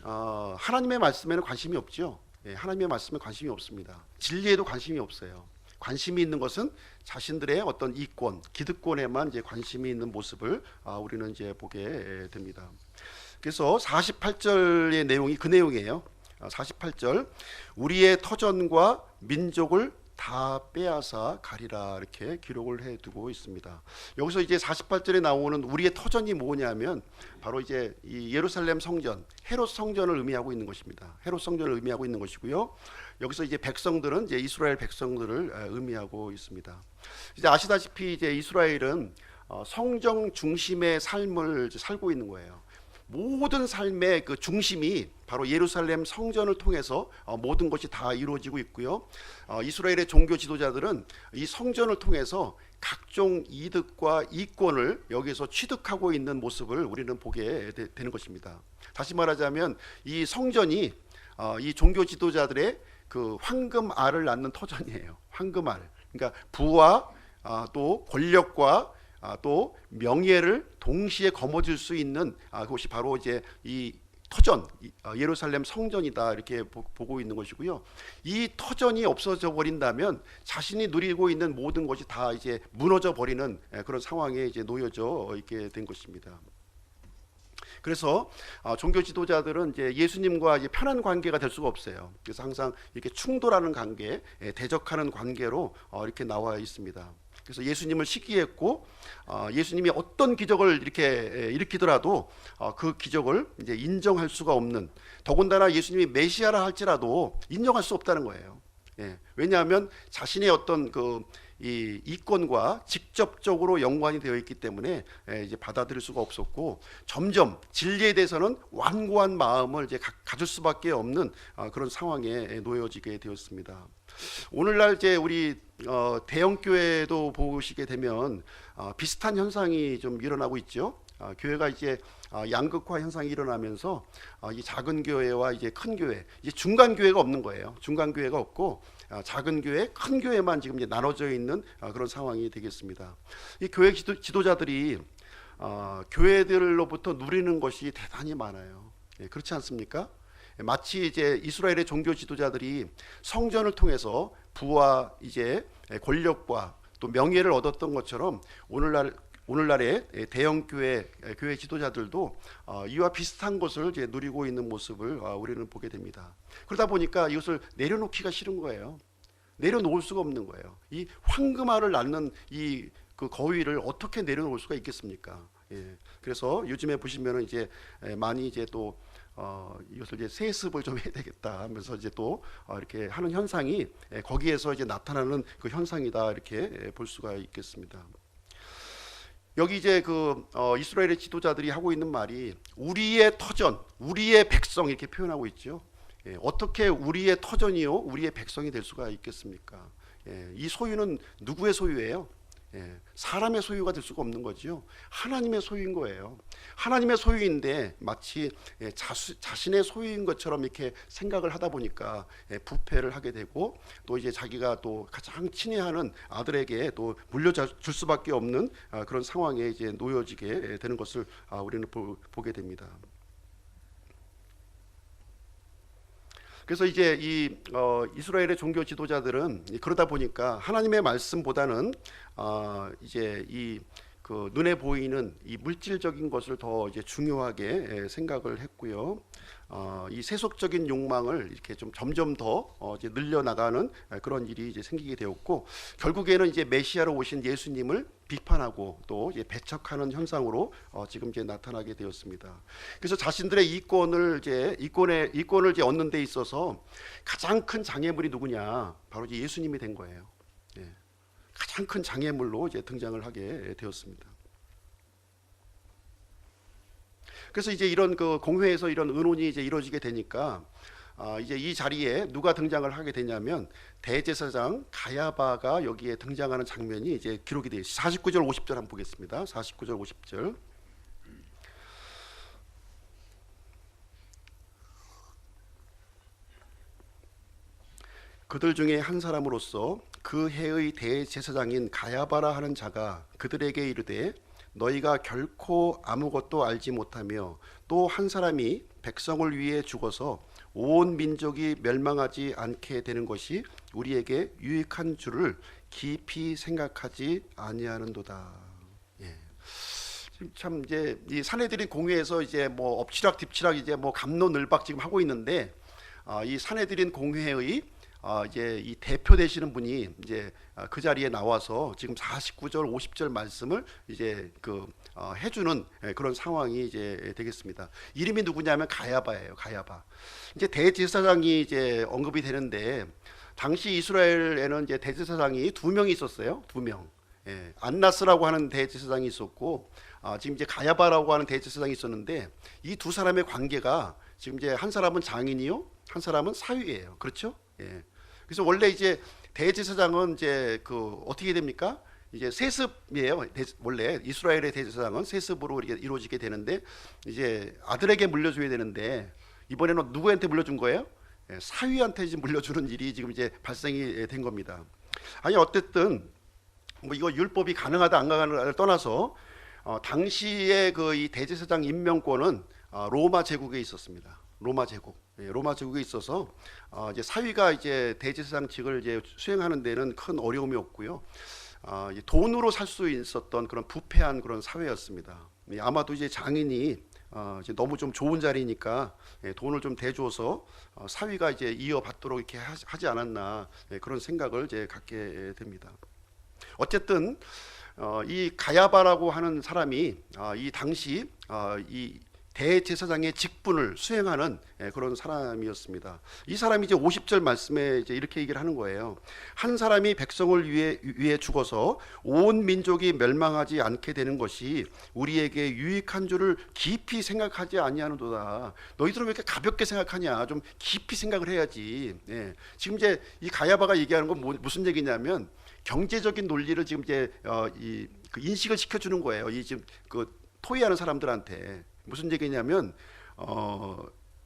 하나님의 말씀에는 관심이 없죠. 하나님의 말씀에 관심이 없습니다. 진리에도 관심이 없어요. 관심이 있는 것은 자신들의 어떤 이권, 기득권에만 이제 관심이 있는 모습을 우리는 이제 보게 됩니다. 그래서 48절의 내용이 그 내용이에요. 48절, 우리의 터전과 민족을 다 빼앗아 가리라, 이렇게 기록을 해두고 있습니다. 여기서 이제 48절에 나오는 우리의 터전이 뭐냐면 바로 이제 이 예루살렘 성전, 헤롯 성전을 의미하고 있는 것입니다. 헤롯 성전을 의미하고 있는 것이고요. 여기서 이제 백성들은 이제 이스라엘 백성들을 의미하고 있습니다. 이제 아시다시피 이제 이스라엘은 성정 중심의 삶을 살고 있는 거예요. 모든 삶의 그 중심이 바로 예루살렘 성전을 통해서 모든 것이 다 이루어지고 있고요. 이스라엘의 종교 지도자들은 이 성전을 통해서 각종 이득과 이권을 여기서 취득하고 있는 모습을 우리는 보게 되는 것입니다. 다시 말하자면 이 성전이 이 종교 지도자들의 그 황금알을 낳는 터전이에요. 황금알. 그러니까 부와 또 권력과 또 명예를 동시에 거머쥘 수 있는 그것이 바로 이제 이 터전, 예루살렘 성전이다, 이렇게 보고 있는 것이고요. 이 터전이 없어져 버린다면 자신이 누리고 있는 모든 것이 다 이제 무너져 버리는 그런 상황에 이제 놓여져 있게 된 것입니다. 그래서 종교 지도자들은 이제 예수님과 이제 편한 관계가 될 수가 없어요. 그래서 항상 이렇게 충돌하는 관계, 대적하는 관계로 이렇게 나와 있습니다. 그래서 예수님을 시기했고 예수님이 어떤 기적을 이렇게 일으키더라도 그 기적을 이제 인정할 수가 없는, 더군다나 예수님이 메시아라 할지라도 인정할 수 없다는 거예요. 왜냐하면 자신의 어떤 그 이 이권과 직접적으로 연관이 되어 있기 때문에 이제 받아들일 수가 없었고, 점점 진리에 대해서는 완고한 마음을 이제 가질 수밖에 없는 그런 상황에 놓여지게 되었습니다. 오늘날 이제 우리 대형 교회도 보시게 되면 비슷한 현상이 좀 일어나고 있죠. 교회가 이제 양극화 현상이 일어나면서 이 작은 교회와 이제 큰 교회, 이제 중간 교회가 없는 거예요. 중간 교회가 없고 작은 교회, 큰 교회만 지금 이제 나눠져 있는 그런 상황이 되겠습니다. 이 교회 지도자들이 교회들로부터 누리는 것이 대단히 많아요. 그렇지 않습니까? 마치 이제 이스라엘의 종교 지도자들이 성전을 통해서 부와 이제 권력과 또 명예를 얻었던 것처럼 오늘날의 대형 교회 지도자들도 이와 비슷한 것을 이제 누리고 있는 모습을 우리는 보게 됩니다. 그러다 보니까 이것을 내려놓기가 싫은 거예요. 내려놓을 수가 없는 거예요. 이 황금알을 낳는 이 그 거위를 어떻게 내려놓을 수가 있겠습니까? 그래서 요즘에 보시면은 이제 많이 이제 또 이것을 이제 세습을 좀 해야 되겠다 하면서 이제 또 이렇게 하는 현상이 거기에서 이제 나타나는 그 현상이다, 이렇게 볼 수가 있겠습니다. 여기 이제 그 이스라엘의 지도자들이 하고 있는 말이 우리의 터전, 우리의 백성, 이렇게 표현하고 있죠. 어떻게 우리의 터전이요, 우리의 백성이 될 수가 있겠습니까? 이 소유는 누구의 소유예요? 사람의 소유가 될 수가 없는 거죠. 하나님의 소유인 거예요. 하나님의 소유인데 마치 자신의 소유인 것처럼 이렇게 생각을 하다 보니까 부패를 하게 되고, 또 이제 자기가 또 가장 친애하는 아들에게 또 물려줄 수밖에 없는 그런 상황에 이제 놓여지게 되는 것을 우리는 보게 됩니다. 그래서 이제 이 이스라엘의 종교 지도자들은 그러다 보니까 하나님의 말씀보다는 이제 이 그 눈에 보이는 이 물질적인 것을 더 이제 중요하게 생각을 했고요. 이 세속적인 욕망을 이렇게 좀 점점 더 이제 늘려나가는 그런 일이 이제 생기게 되었고, 결국에는 이제 메시아로 오신 예수님을 비판하고 또 이제 배척하는 현상으로 지금 이제 나타나게 되었습니다. 그래서 자신들의 이권을 이제 얻는 데 있어서 가장 큰 장애물이 누구냐? 바로 이제 예수님이 된 거예요. 가장 큰 장애물로 이제 등장을 하게 되었습니다. 그래서 이제 이런 그 공회에서 이런 의논이 이제 이루어지게 되니까 이제 이 자리에 누가 등장을 하게 되냐면 대제사장 가야바가 여기에 등장하는 장면이 이제 기록이 되어 있어요. 49절 50절 한번 보겠습니다. 49절 50절. 그들 중에 한 사람으로서 그 해의 대제사장인 가야바라 하는 자가 그들에게 이르되 너희가 결코 아무것도 알지 못하며 또 한 사람이 백성을 위해 죽어서 온 민족이 멸망하지 않게 되는 것이 우리에게 유익한 줄을 깊이 생각하지 아니하는도다. 예. 지금 참 이제 이 사내들인 공회에서 이제 뭐 엎치락 뒤치락 이제 뭐 갑론을박 지금 하고 있는데 이 사내들인 공회의 이제 이 대표 되시는 분이 이제 그 자리에 나와서 지금 49절 50절 말씀을 이제 해주는 그런 상황이 이제 되겠습니다. 이름이 누구냐면 가야바예요. 가야바. 이제 대제사장이 이제 언급이 되는데 당시 이스라엘에는 이제 대제사장이 두 명이 있었어요. 두 명. 예, 안나스라고 하는 대제사장이 있었고 지금 이제 가야바라고 하는 대제사장이 있었는데 이 두 사람의 관계가 지금 이제 한 사람은 장인이요, 한 사람은 사위예요. 그렇죠? 예. 그래서 원래 이제 대제사장은 이제 어떻게 됩니까? 이제 세습이에요. 원래 이스라엘의 대제사장은 세습으로 이루어지게 되는데 이제 아들에게 물려줘야 되는데 이번에는 누구한테 물려준 거예요? 예, 사위한테 이제 물려주는 일이 지금 이제 발생이 된 겁니다. 아니 어쨌든 뭐 이거 율법이 가능하다 안 가능하다를 떠나서 당시에 이 대제사장 임명권은 로마 제국에 있었습니다. 로마 제국. 예, 로마 제국에 있어서 이제 사위가 이제 대제사장직을 이제 수행하는 데는 큰 어려움이 없고요. 돈으로 살 수 있었던 그런 부패한 그런 사회였습니다. 예, 아마도 이제 장인이 이제 너무 좀 좋은 자리니까 돈을 좀 대줘서 사위가 이제 이어받도록 이렇게 하지 않았나 그런 생각을 이제 갖게 됩니다. 어쨌든 이 가야바라고 하는 사람이 이 당시 이 대제사장의 직분을 수행하는 그런 사람이었습니다. 이 사람이 이제 50절 말씀에 이제 이렇게 얘기를 하는 거예요. 한 사람이 백성을 위해 죽어서 온 민족이 멸망하지 않게 되는 것이 우리에게 유익한 줄을 깊이 생각하지 아니하는도다. 너희들은 왜 이렇게 가볍게 생각하냐? 좀 깊이 생각을 해야지. 예. 지금 이제 이 가야바가 얘기하는 건 무슨 얘기냐면 경제적인 논리를 지금 이제 인식을 시켜주는 거예요. 이 지금 토의하는 사람들한테. 무슨 얘기냐면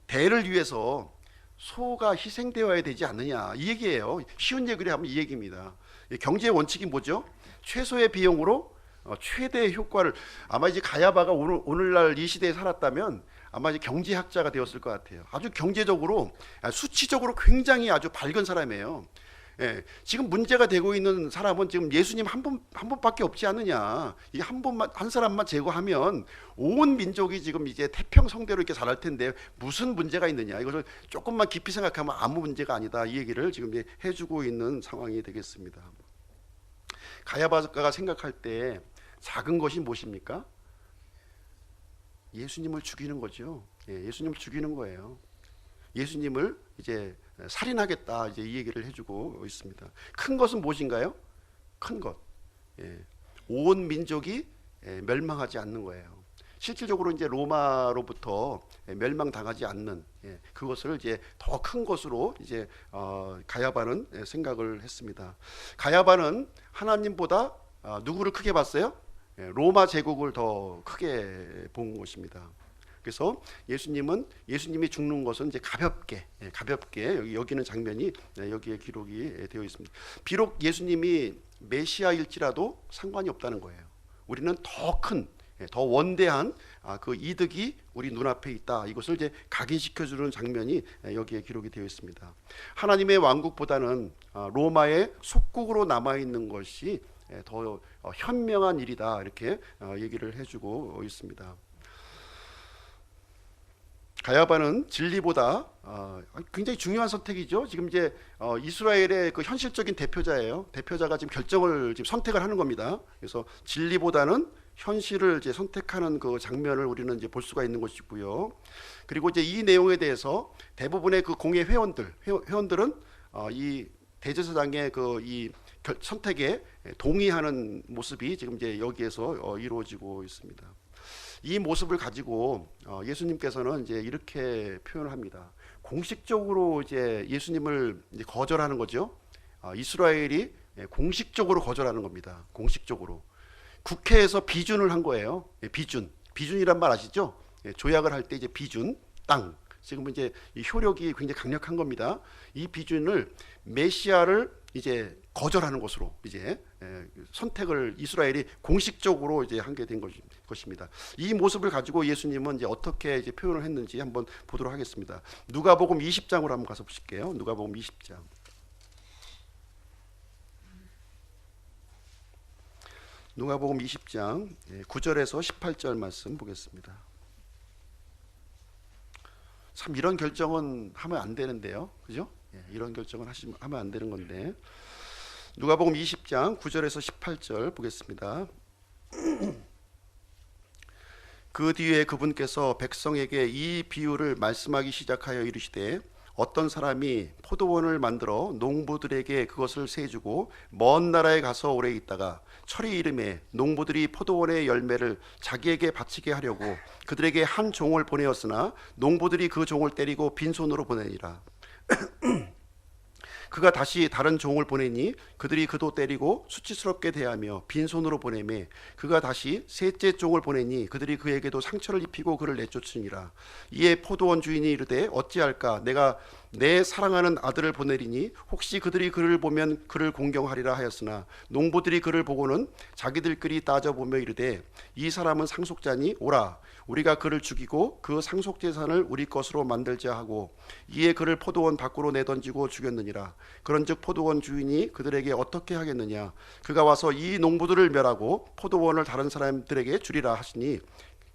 대를 위해서 소가 희생되어야 되지 않느냐 이 얘기예요. 쉬운 얘기를 하면 이 얘기입니다. 경제의 원칙이 뭐죠? 최소의 비용으로 최대의 효과를. 아마 이제 가야바가 오늘날 이 시대에 살았다면 아마 이제 경제학자가 되었을 것 같아요. 아주 경제적으로 수치적으로 굉장히 아주 밝은 사람이에요. 예, 지금 문제가 되고 있는 사람은 지금 예수님 한 분밖에 없지 않느냐. 이 한 사람만 제거하면 온 민족이 지금 이제 태평성대로 이렇게 자랄 텐데 무슨 문제가 있느냐. 이것을 조금만 깊이 생각하면 아무 문제가 아니다. 이 얘기를 지금 이제 해주고 있는 상황이 되겠습니다. 가야바가 생각할 때 작은 것이 무엇입니까? 예수님을 죽이는 거죠. 예, 예수님을 죽이는 거예요. 예수님을 이제 살인하겠다 이제 이 얘기를 해주고 있습니다. 큰 것은 무엇인가요? 큰 것. 예. 온 민족이 멸망하지 않는 거예요. 실질적으로 이제 로마로부터 멸망당하지 않는 그것을 이제 더 큰 것으로 이제 가야바는 생각을 했습니다. 가야바는 하나님보다 누구를 크게 봤어요? 로마 제국을 더 크게 본 것입니다. 그래서 예수님이 죽는 것은 이제 가볍게 여기는 장면이 여기에 기록이 되어 있습니다. 비록 예수님이 메시아일지라도 상관이 없다는 거예요. 우리는 더 큰, 더 원대한 그 이득이 우리 눈앞에 있다. 이것을 이제 각인시켜주는 장면이 여기에 기록이 되어 있습니다. 하나님의 왕국보다는 로마의 속국으로 남아 있는 것이 더 현명한 일이다. 이렇게 얘기를 해주고 있습니다. 가야바는 진리보다 굉장히 중요한 선택이죠. 지금 이제 이스라엘의 그 현실적인 대표자예요. 대표자가 지금 결정을 지금 선택을 하는 겁니다. 그래서 진리보다는 현실을 이제 선택하는 그 장면을 우리는 이제 볼 수가 있는 것이고요. 그리고 이제 이 내용에 대해서 대부분의 그 공회 회원들은 이 대제사장의 이 선택에 동의하는 모습이 지금 이제 여기에서 이루어지고 있습니다. 이 모습을 가지고 예수님께서는 이제 이렇게 표현을 합니다. 공식적으로 이제 예수님을 이제 거절하는 거죠. 이스라엘이 공식적으로 거절하는 겁니다. 공식적으로 국회에서 비준을 한 거예요. 비준이란 말 아시죠? 조약을 할 때 이제 비준 땅 지금 이제 이 효력이 굉장히 강력한 겁니다. 이 비준을 메시아를 이제 거절하는 것으로 이제 선택을 이스라엘이 공식적으로 이제 하게 된 것입니다. 이 모습을 가지고 예수님은 이제 어떻게 이제 표현을 했는지 한번 보도록 하겠습니다. 누가복음 20장으로 한번 가서 보실게요. 누가복음 20장. 누가복음 20장 9절에서 18절 말씀 보겠습니다. 참 이런 결정은 하면 안 되는데요, 그죠? 이런 결정은 하면 안 되는 건데 누가복음 20장 9절에서 18절 보겠습니다. 그 뒤에 그분께서 백성에게 이 비유를 말씀하기 시작하여 이르시되 어떤 사람이 포도원을 만들어 농부들에게 그것을 세주고 먼 나라에 가서 오래 있다가 철이 이름에 농부들이 포도원의 열매를 자기에게 바치게 하려고 그들에게 한 종을 보내었으나 농부들이 그 종을 때리고 빈손으로 보내니라. 그가 다시 다른 종을 보내니 그들이 그도 때리고 수치스럽게 대하며 빈손으로 보내매 그가 다시 셋째 종을 보내니 그들이 그에게도 상처를 입히고 그를 내쫓으니라. 이에 포도원 주인이 이르되 어찌할까 내가 내 사랑하는 아들을 보내리니 혹시 그들이 그를 보면 그를 공경하리라 하였으나 농부들이 그를 보고는 자기들끼리 따져보며 이르되 이 사람은 상속자니 오라 우리가 그를 죽이고 그 상속재산을 우리 것으로 만들자 하고 이에 그를 포도원 밖으로 내던지고 죽였느니라. 그런즉 포도원 주인이 그들에게 어떻게 하겠느냐 그가 와서 이 농부들을 멸하고 포도원을 다른 사람들에게 주리라 하시니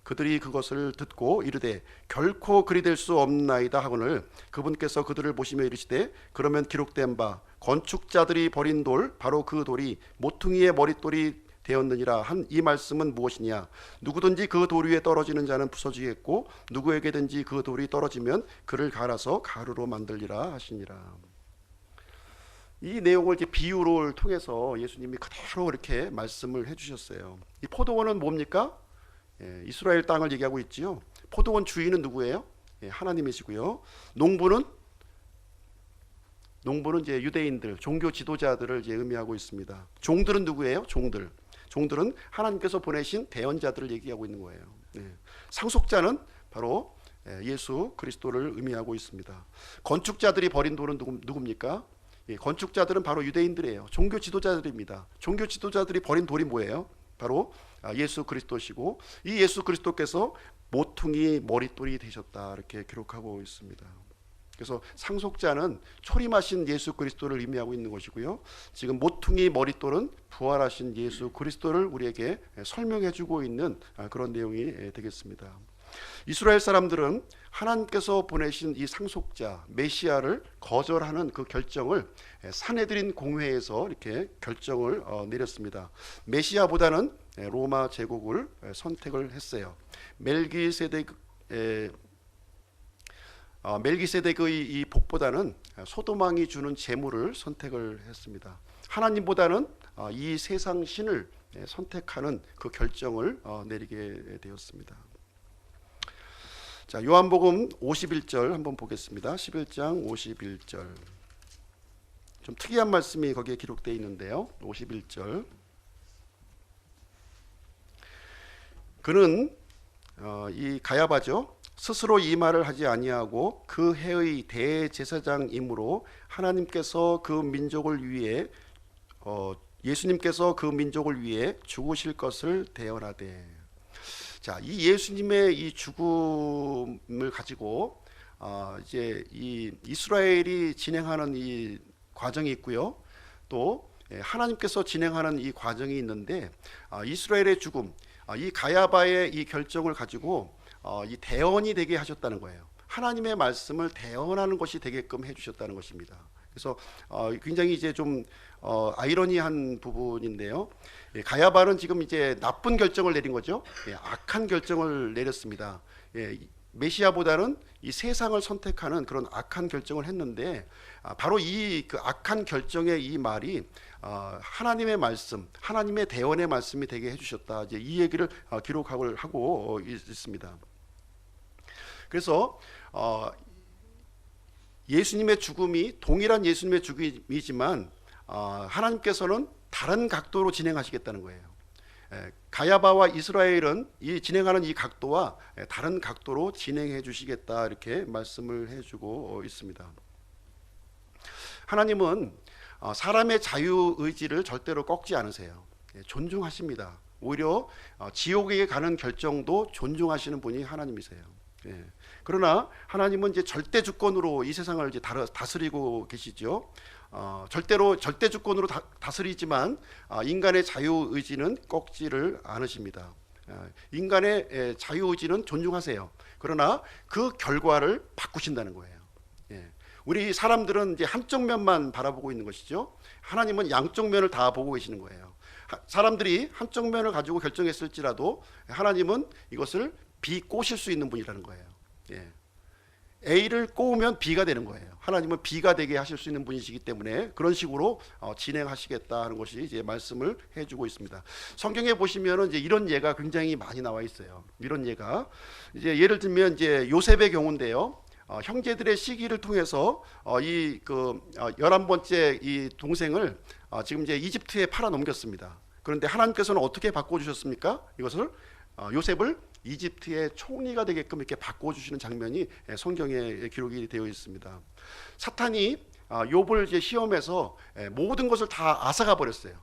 그들이 그것을 듣고 이르되 결코 그리 될 수 없나이다 하거늘 그분께서 그들을 보시며 이르시되 그러면 기록된 바 건축자들이 버린 돌 바로 그 돌이 모퉁이의 머릿돌이 되었느니라 한 이 말씀은 무엇이냐 누구든지 그 돌 위에 떨어지는 자는 부서지겠고 누구에게든지 그 돌이 떨어지면 그를 갈아서 가루로 만들리라 하시니라. 이 내용을 이제 비유를 통해서 예수님이 그대로 이렇게 말씀을 해주셨어요. 이 포도원은 뭡니까? 이스라엘 땅을 얘기하고 있지요. 포도원 주인은 누구예요? 하나님이시고요. 농부는 이제 유대인들, 종교 지도자들을 이제 의미하고 있습니다. 종들은 누구예요? 종들은 하나님께서 보내신 대언자들을 얘기하고 있는 거예요. 상속자는 바로 예수 그리스도를 의미하고 있습니다. 건축자들이 버린 돌은 누굽니까? 건축자들은 바로 유대인들이에요. 종교 지도자들입니다. 종교 지도자들이 버린 돌이 뭐예요? 바로 예수 그리스도시고 이 예수 그리스도께서 모퉁이 머릿돌이 되셨다 이렇게 기록하고 있습니다. 그래서 상속자는 초림하신 예수 그리스도를 의미하고 있는 것이고요. 지금 모퉁이 머릿돌은 부활하신 예수 그리스도를 우리에게 설명해주고 있는 그런 내용이 되겠습니다. 이스라엘 사람들은 하나님께서 보내신 이 상속자 메시아를 거절하는 그 결정을 산헤드린 공회에서 이렇게 결정을 내렸습니다. 메시아보다는 로마 제국을 선택을 했어요. 멜기세덱의 이 복보다는 소도망이 주는 재물을 선택을 했습니다. 하나님보다는 이 세상 신을 선택하는 그 결정을 내리게 되었습니다. 자, 요한복음 51절 한번 보겠습니다. 11장 51절. 좀 특이한 말씀이 거기에 기록되어 있는데요. 51절. 그는 이 가야바죠. 스스로 이 말을 하지 아니하고 그 해의 대제사장이므로 하나님께서 그 민족을 위해 예수님께서 그 민족을 위해 죽으실 것을 대언하되. 자, 이 예수님의 이 죽음을 가지고 이제 이 이스라엘이 진행하는 이 과정이 있고요. 또 하나님께서 진행하는 이 과정이 있는데 이스라엘의 죽음, 이 가야바의 이 결정을 가지고 이 대언이 되게 하셨다는 거예요. 하나님의 말씀을 대언하는 것이 되게끔 해주셨다는 것입니다. 그래서 굉장히 이제 좀 아이러니한 부분인데요. 가야바는 지금 이제 나쁜 결정을 내린 거죠. 악한 결정을 내렸습니다. 메시아보다는 이 세상을 선택하는 그런 악한 결정을 했는데 바로 이 그 악한 결정의 이 말이 하나님의 말씀, 하나님의 대언의 말씀이 되게 해주셨다. 이제 이 얘기를 기록하고 있습니다. 그래서 예수님의 죽음이 동일한 예수님의 죽음이지만 하나님께서는 다른 각도로 진행하시겠다는 거예요. 가야바와 이스라엘은 이 진행하는 이 각도와 다른 각도로 진행해 주시겠다 이렇게 말씀을 해주고 있습니다. 하나님은 사람의 자유 의지를 절대로 꺾지 않으세요. 존중하십니다. 오히려 지옥에 가는 결정도 존중하시는 분이 하나님이세요. 그러나 하나님은 이제 절대 주권으로 이 세상을 이제 다스리고 계시죠. 절대 주권으로 다스리지만 인간의 자유 의지는 꺾지를 않으십니다. 인간의 자유 의지는 존중하세요. 그러나 그 결과를 바꾸신다는 거예요. 우리 사람들은 이제 한쪽 면만 바라보고 있는 것이죠. 하나님은 양쪽 면을 다 보고 계시는 거예요. 사람들이 한쪽 면을 가지고 결정했을지라도 하나님은 이것을 비꼬실 수 있는 분이라는 거예요. A를 꼬우면 B가 되는 거예요. 하나님은 B가 되게 하실 수 있는 분이시기 때문에 그런 식으로 진행하시겠다 하는 것이 이제 말씀을 해주고 있습니다. 성경에 보시면은 이제 이런 예가 굉장히 많이 나와 있어요. 이런 예가 이제 예를 들면 이제 요셉의 경우인데요. 형제들의 시기를 통해서 이 11번째 이 동생을 지금 이제 이집트에 팔아 넘겼습니다. 그런데 하나님께서는 어떻게 바꿔 주셨습니까? 이것을 요셉을 이집트의 총리가 되게끔 이렇게 바꿔 주시는 장면이 성경에 기록이 되어 있습니다. 사탄이 욥을 이제 시험해서 모든 것을 다 앗아가 버렸어요.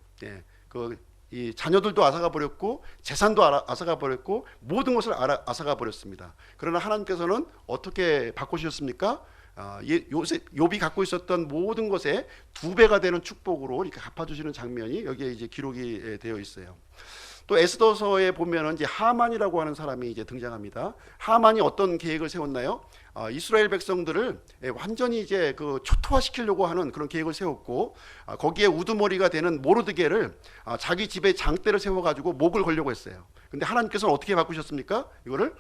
이 자녀들도 앗아가 버렸고 재산도 앗아가 버렸고 모든 것을 앗아가 버렸습니다. 그러나 하나님께서는 어떻게 바꾸셨습니까? 욥이 갖고 있었던 모든 것에 2배가 되는 축복으로 이렇게 갚아주시는 장면이 여기에 이제 기록이 되어 있어요. 또 에스더서에 보면은 이제 하만이라고 하는 사람이 이제 등장합니다. 하만이 어떤 계획을 세웠나요? 이스라엘 백성들을 완전히 이제 초토화시키려고 하는 그런 계획을 세웠고, 거기에 우두머리가 되는 모르드게를 자기 집에 장대를 세워가지고 목을 걸려고 했어요. 근데 하나님께서는 어떻게 바꾸셨습니까? 이거를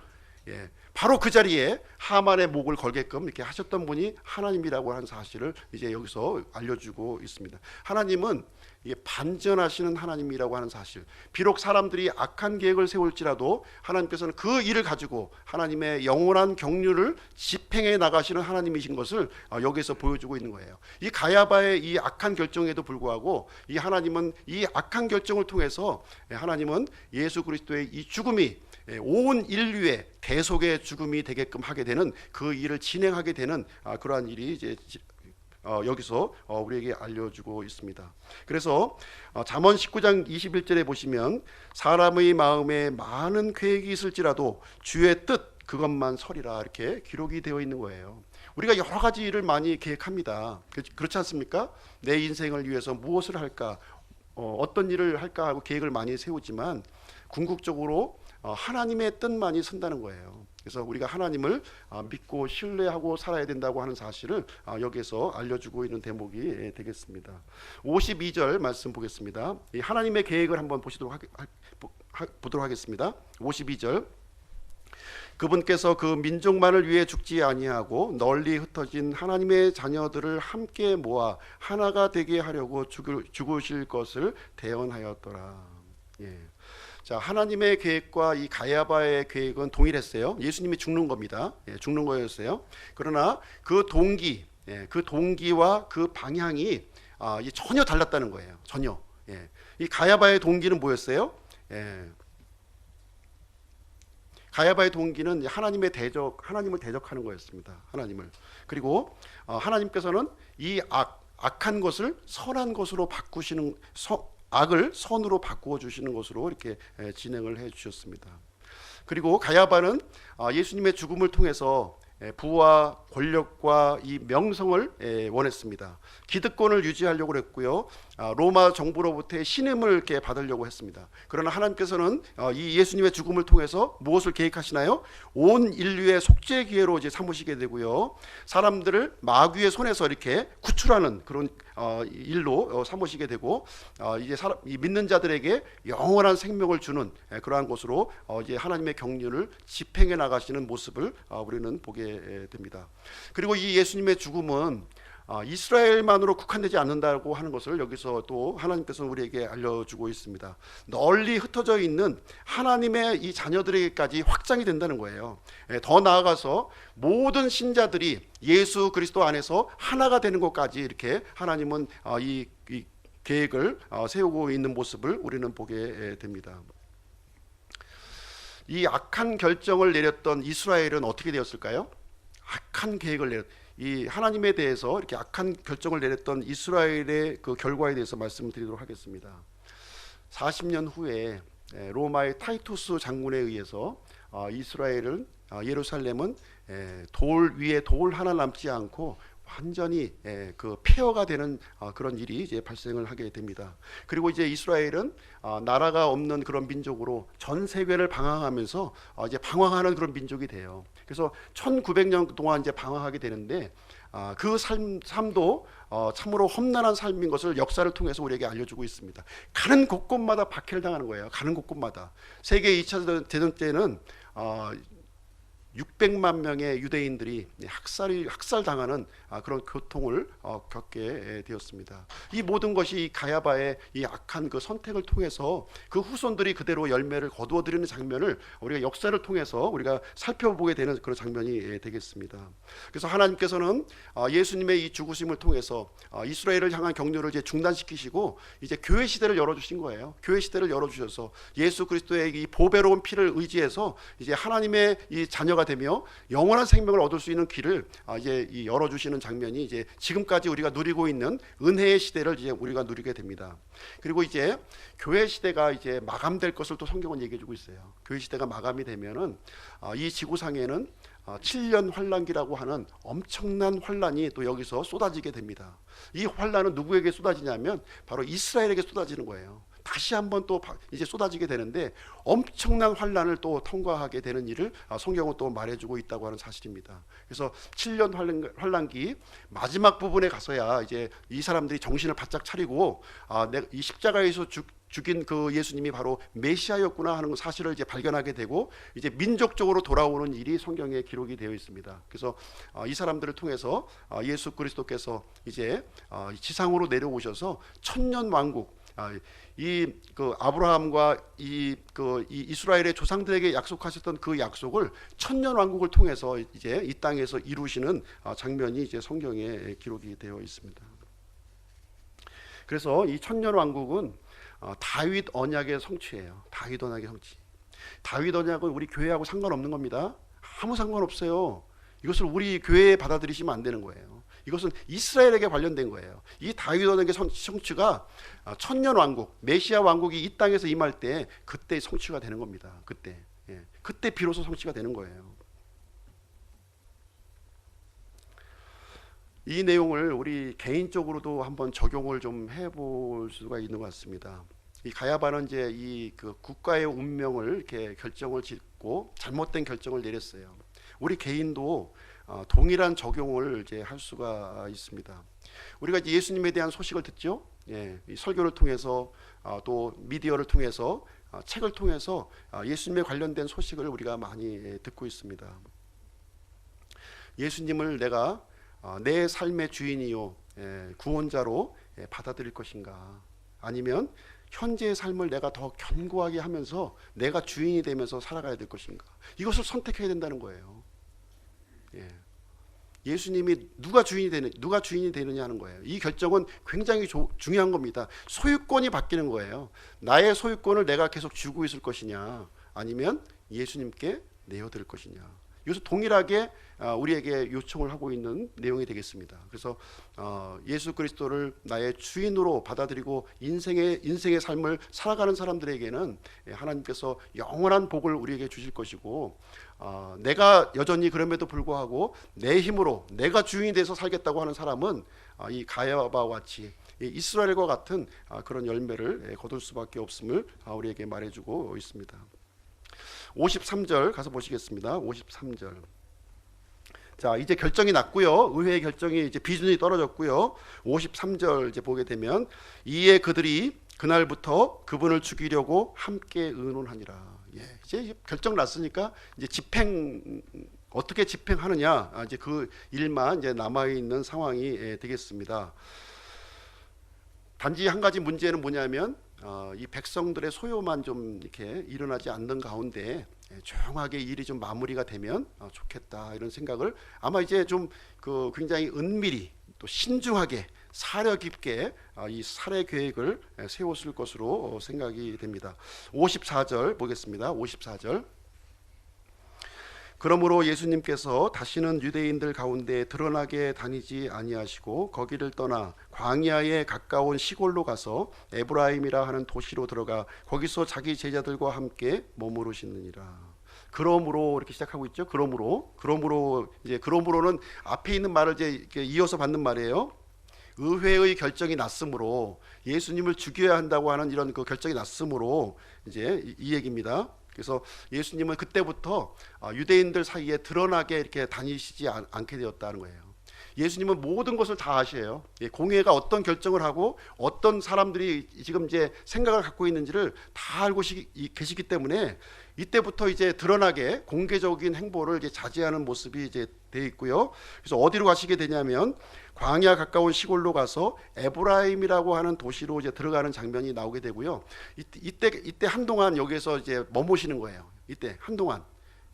바로 그 자리에 하만의 목을 걸게끔 이렇게 하셨던 분이 하나님이라고 하는 사실을 이제 여기서 알려주고 있습니다. 하나님은 이게 반전하시는 하나님이라고 하는 사실, 비록 사람들이 악한 계획을 세울지라도 하나님께서는 그 일을 가지고 하나님의 영원한 경륜을 집행해 나가시는 하나님이신 것을 여기서 보여주고 있는 거예요. 이 가야바의 이 악한 결정에도 불구하고 이 하나님은 이 악한 결정을 통해서 하나님은 예수 그리스도의 이 죽음이 온 인류의 대속의 죽음이 되게끔 하게 되는 그 일을 진행하게 되는 그러한 일이 이제 여기서 우리에게 알려주고 있습니다. 그래서 잠언 19장 21절에 보시면 사람의 마음에 많은 계획이 있을지라도 주의 뜻 그것만 서리라 이렇게 기록이 되어 있는 거예요. 우리가 여러 가지 일을 많이 계획합니다. 그렇지 않습니까? 내 인생을 위해서 무엇을 할까, 어떤 일을 할까 하고 계획을 많이 세우지만 궁극적으로 하나님의 뜻만이 선다는 거예요. 그래서 우리가 하나님을 믿고 신뢰하고 살아야 된다고 하는 사실을 여기서 알려주고 있는 대목이 되겠습니다. 52절 말씀 보겠습니다. 이 하나님의 계획을 한번 보도록 하겠습니다. 52절, 그분께서 그 민족만을 위해 죽지 아니하고 널리 흩어진 하나님의 자녀들을 함께 모아 하나가 되게 하려고 죽으실 것을 대언하였더라. 자, 하나님의 계획과 이 가야바의 계획은 동일했어요. 예수님이 죽는 겁니다. 죽는 거였어요. 그러나 그 동기와 그 방향이 전혀 달랐다는 거예요. 전혀. 이 가야바의 동기는 뭐였어요? 가야바의 동기는 하나님을 대적하는 거였습니다. 하나님을. 그리고 하나님께서는 이 악한 것을 선한 것으로 바꾸시는, 악을 선으로 바꾸어 주시는 것으로 이렇게 진행을 해 주셨습니다. 그리고 가야바는 예수님의 죽음을 통해서 부와 권력과 이 명성을 원했습니다. 기득권을 유지하려고 했고요. 로마 정부로부터의 신임을 이렇게 받으려고 했습니다. 그러나 하나님께서는 이 예수님의 죽음을 통해서 무엇을 계획하시나요? 온 인류의 속죄 기회로 이제 삼으시게 되고요. 사람들을 마귀의 손에서 이렇게 구출하는 그런 일로 삼으시게 되고, 이제 이 믿는 자들에게 영원한 생명을 주는 그러한 것으로 이제 하나님의 경륜을 집행해 나가시는 모습을 우리는 보게 됩니다. 그리고 이 예수님의 죽음은 이스라엘만으로 국한되지 않는다고 하는 것을 여기서 또 하나님께서 우리에게 알려주고 있습니다. 널리 흩어져 있는 하나님의 이 자녀들에게까지 확장이 된다는 거예요. 더 나아가서 모든 신자들이 예수 그리스도 안에서 하나가 되는 것까지 이렇게 하나님은 이 계획을 세우고 있는 모습을 우리는 보게 됩니다. 이 악한 결정을 내렸던 이스라엘은 어떻게 되었을까요? 악한 계획을 이 하나님에 대해서 이렇게 악한 결정을 내렸던 이스라엘의 그 결과에 대해서 말씀드리도록 하겠습니다. 40년 후에 로마의 타이투스 장군에 의해서 이스라엘은 예루살렘은 돌 위에 돌 하나 남지 않고 완전히 그 폐허가 되는 그런 일이 이제 발생을 하게 됩니다. 그리고 이제 이스라엘은 나라가 없는 그런 민족으로 전 세계를 방황하면서 이제 방황하는 그런 민족이 돼요. 그래서 1900년 동안 이제 방황하게 되는데 그 삶도 참으로 험난한 삶인 것을 역사를 통해서 우리에게 알려주고 있습니다. 가는 곳곳마다 박해를 당하는 거예요. 가는 곳곳마다. 세계 2차 대전 때는 600만 명의 유대인들이 학살당하는 그런 고통을 겪게 되었습니다. 이 모든 것이 이 가야바의 이 악한 그 선택을 통해서 그 후손들이 그대로 열매를 거두어들이는 장면을 우리가 역사를 통해서 우리가 살펴보게 되는 그런 장면이 되겠습니다. 그래서 하나님께서는 예수님의 이 죽으심을 통해서 이스라엘을 향한 경륜을 이제 중단시키시고 이제 교회 시대를 열어주신 거예요. 교회 시대를 열어주셔서 예수 그리스도의 이 보배로운 피를 의지해서 이제 하나님의 이 자녀가 되며 영원한 생명을 얻을 수 있는 길을 이제 열어주시는 장면이 이제 지금까지 우리가 누리고 있는 은혜의 시대를 이제 우리가 누리게 됩니다. 그리고 이제 교회 시대가 이제 마감될 것을 또 성경은 얘기해주고 있어요. 교회 시대가 마감이 되면은 이 지구상에는 7년 환란기라고 하는 엄청난 환란이 또 여기서 쏟아지게 됩니다. 이 환란은 누구에게 쏟아지냐면 바로 이스라엘에게 쏟아지는 거예요. 다시 한번 또 이제 쏟아지게 되는데 엄청난 환란을 또 통과하게 되는 일을 성경은 또 말해주고 있다고 하는 사실입니다. 그래서 7년 환란기 마지막 부분에 가서야 이제 이 사람들이 정신을 바짝 차리고 이 십자가에서 죽인 그 예수님이 바로 메시아였구나 하는 사실을 이제 발견하게 되고 이제 민족적으로 돌아오는 일이 성경에 기록이 되어 있습니다. 그래서 이 사람들을 통해서 예수 그리스도께서 이제 지상으로 내려오셔서 천년 왕국, 이 그 아브라함과 이 이스라엘의 조상들에게 약속하셨던 그 약속을 천년 왕국을 통해서 이제 이 땅에서 이루시는 장면이 이제 성경에 기록이 되어 있습니다. 그래서 이 천년 왕국은 다윗 언약의 성취예요. 다윗 언약의 성취. 다윗 언약은 우리 교회하고 상관없는 겁니다. 아무 상관없어요. 이것을 우리 교회에 받아들이시면 안 되는 거예요. 이것은 이스라엘에게 관련된 거예요. 이 다윗 언약의 성취가 천년 왕국, 메시아 왕국이 이 땅에서 임할 때 그때 성취가 되는 겁니다. 그때 비로소 성취가 되는 거예요. 이 내용을 우리 개인적으로도 한번 적용을 좀 해볼 수가 있는 것 같습니다. 이 가야바는 이제 이 그 국가의 운명을 이렇게 결정을 짓고 잘못된 결정을 내렸어요. 우리 개인도 동일한 적용을 이제 할 수가 있습니다. 우리가 이제 예수님에 대한 소식을 듣죠. 이 설교를 통해서 또 미디어를 통해서 책을 통해서 예수님에 관련된 소식을 우리가 많이 듣고 있습니다. 예수님을 내가 내 삶의 주인이요 구원자로 받아들일 것인가, 아니면 현재의 삶을 내가 더 견고하게 하면서 내가 주인이 되면서 살아가야 될 것인가, 이것을 선택해야 된다는 거예요. 예수님이 누가 주인이 되느냐 하는 거예요. 이 결정은 굉장히 중요한 겁니다. 소유권이 바뀌는 거예요. 나의 소유권을 내가 계속 쥐고 있을 것이냐, 아니면 예수님께 내어드릴 것이냐. 이것을 동일하게 우리에게 요청을 하고 있는 내용이 되겠습니다. 그래서 예수 그리스도를 나의 주인으로 받아들이고 인생의 삶을 살아가는 사람들에게는 하나님께서 영원한 복을 우리에게 주실 것이고, 내가 여전히 그럼에도 불구하고 내 힘으로 내가 주인이 돼서 살겠다고 하는 사람은 이 가야바와 같이 이스라엘과 같은 그런 열매를 거둘 수밖에 없음을 우리에게 말해주고 있습니다. 53절 가서 보시겠습니다. 53절. 자, 이제 결정이 났고요. 의회의 결정이 이제 비준이 떨어졌고요. 53절 이제 보게 되면, 이에 그들이 그날부터 그분을 죽이려고 함께 의논하니라. 이제 결정 났으니까 이제 어떻게 집행하느냐, 이제 그 일만 이제 남아 있는 상황이 되겠습니다. 단지 한 가지 문제는 뭐냐면 이 백성들의 소요만 좀 이렇게 일어나지 않는 가운데 조용하게 일이 좀 마무리가 되면 좋겠다, 이런 생각을 아마 이제 좀 굉장히 은밀히 또 신중하게 사려 깊게 이 살해 계획을 세웠을 것으로 생각이 됩니다. 54절 보겠습니다. 54절. 그러므로 예수님께서 다시는 유대인들 가운데 드러나게 다니지 아니하시고 거기를 떠나 광야에 가까운 시골로 가서 에브라임이라 하는 도시로 들어가 거기서 자기 제자들과 함께 머무르시느니라. 그러므로 이렇게 시작하고 있죠. 그러므로 이제 그러므로는 앞에 있는 말을 이제 이렇게 이어서 받는 말이에요. 의회의 결정이 났으므로, 예수님을 죽여야 한다고 하는 이런 그 결정이 났으므로 이제 이 얘기입니다. 그래서 예수님은 그때부터 유대인들 사이에 드러나게 이렇게 다니시지 않게 되었다는 거예요. 예수님은 모든 것을 다 아셔요. 공회가 어떤 결정을 하고 어떤 사람들이 지금 이제 생각을 갖고 있는지를 다 알고 계시기 때문에 이때부터 이제 드러나게 공개적인 행보를 이제 자제하는 모습이 이제 돼 있고요. 그래서 어디로 가시게 되냐면 광야 가까운 시골로 가서 에브라임이라고 하는 도시로 이제 들어가는 장면이 나오게 되고요. 이때 한동안 여기에서 이제 머무시는 거예요. 이때 한동안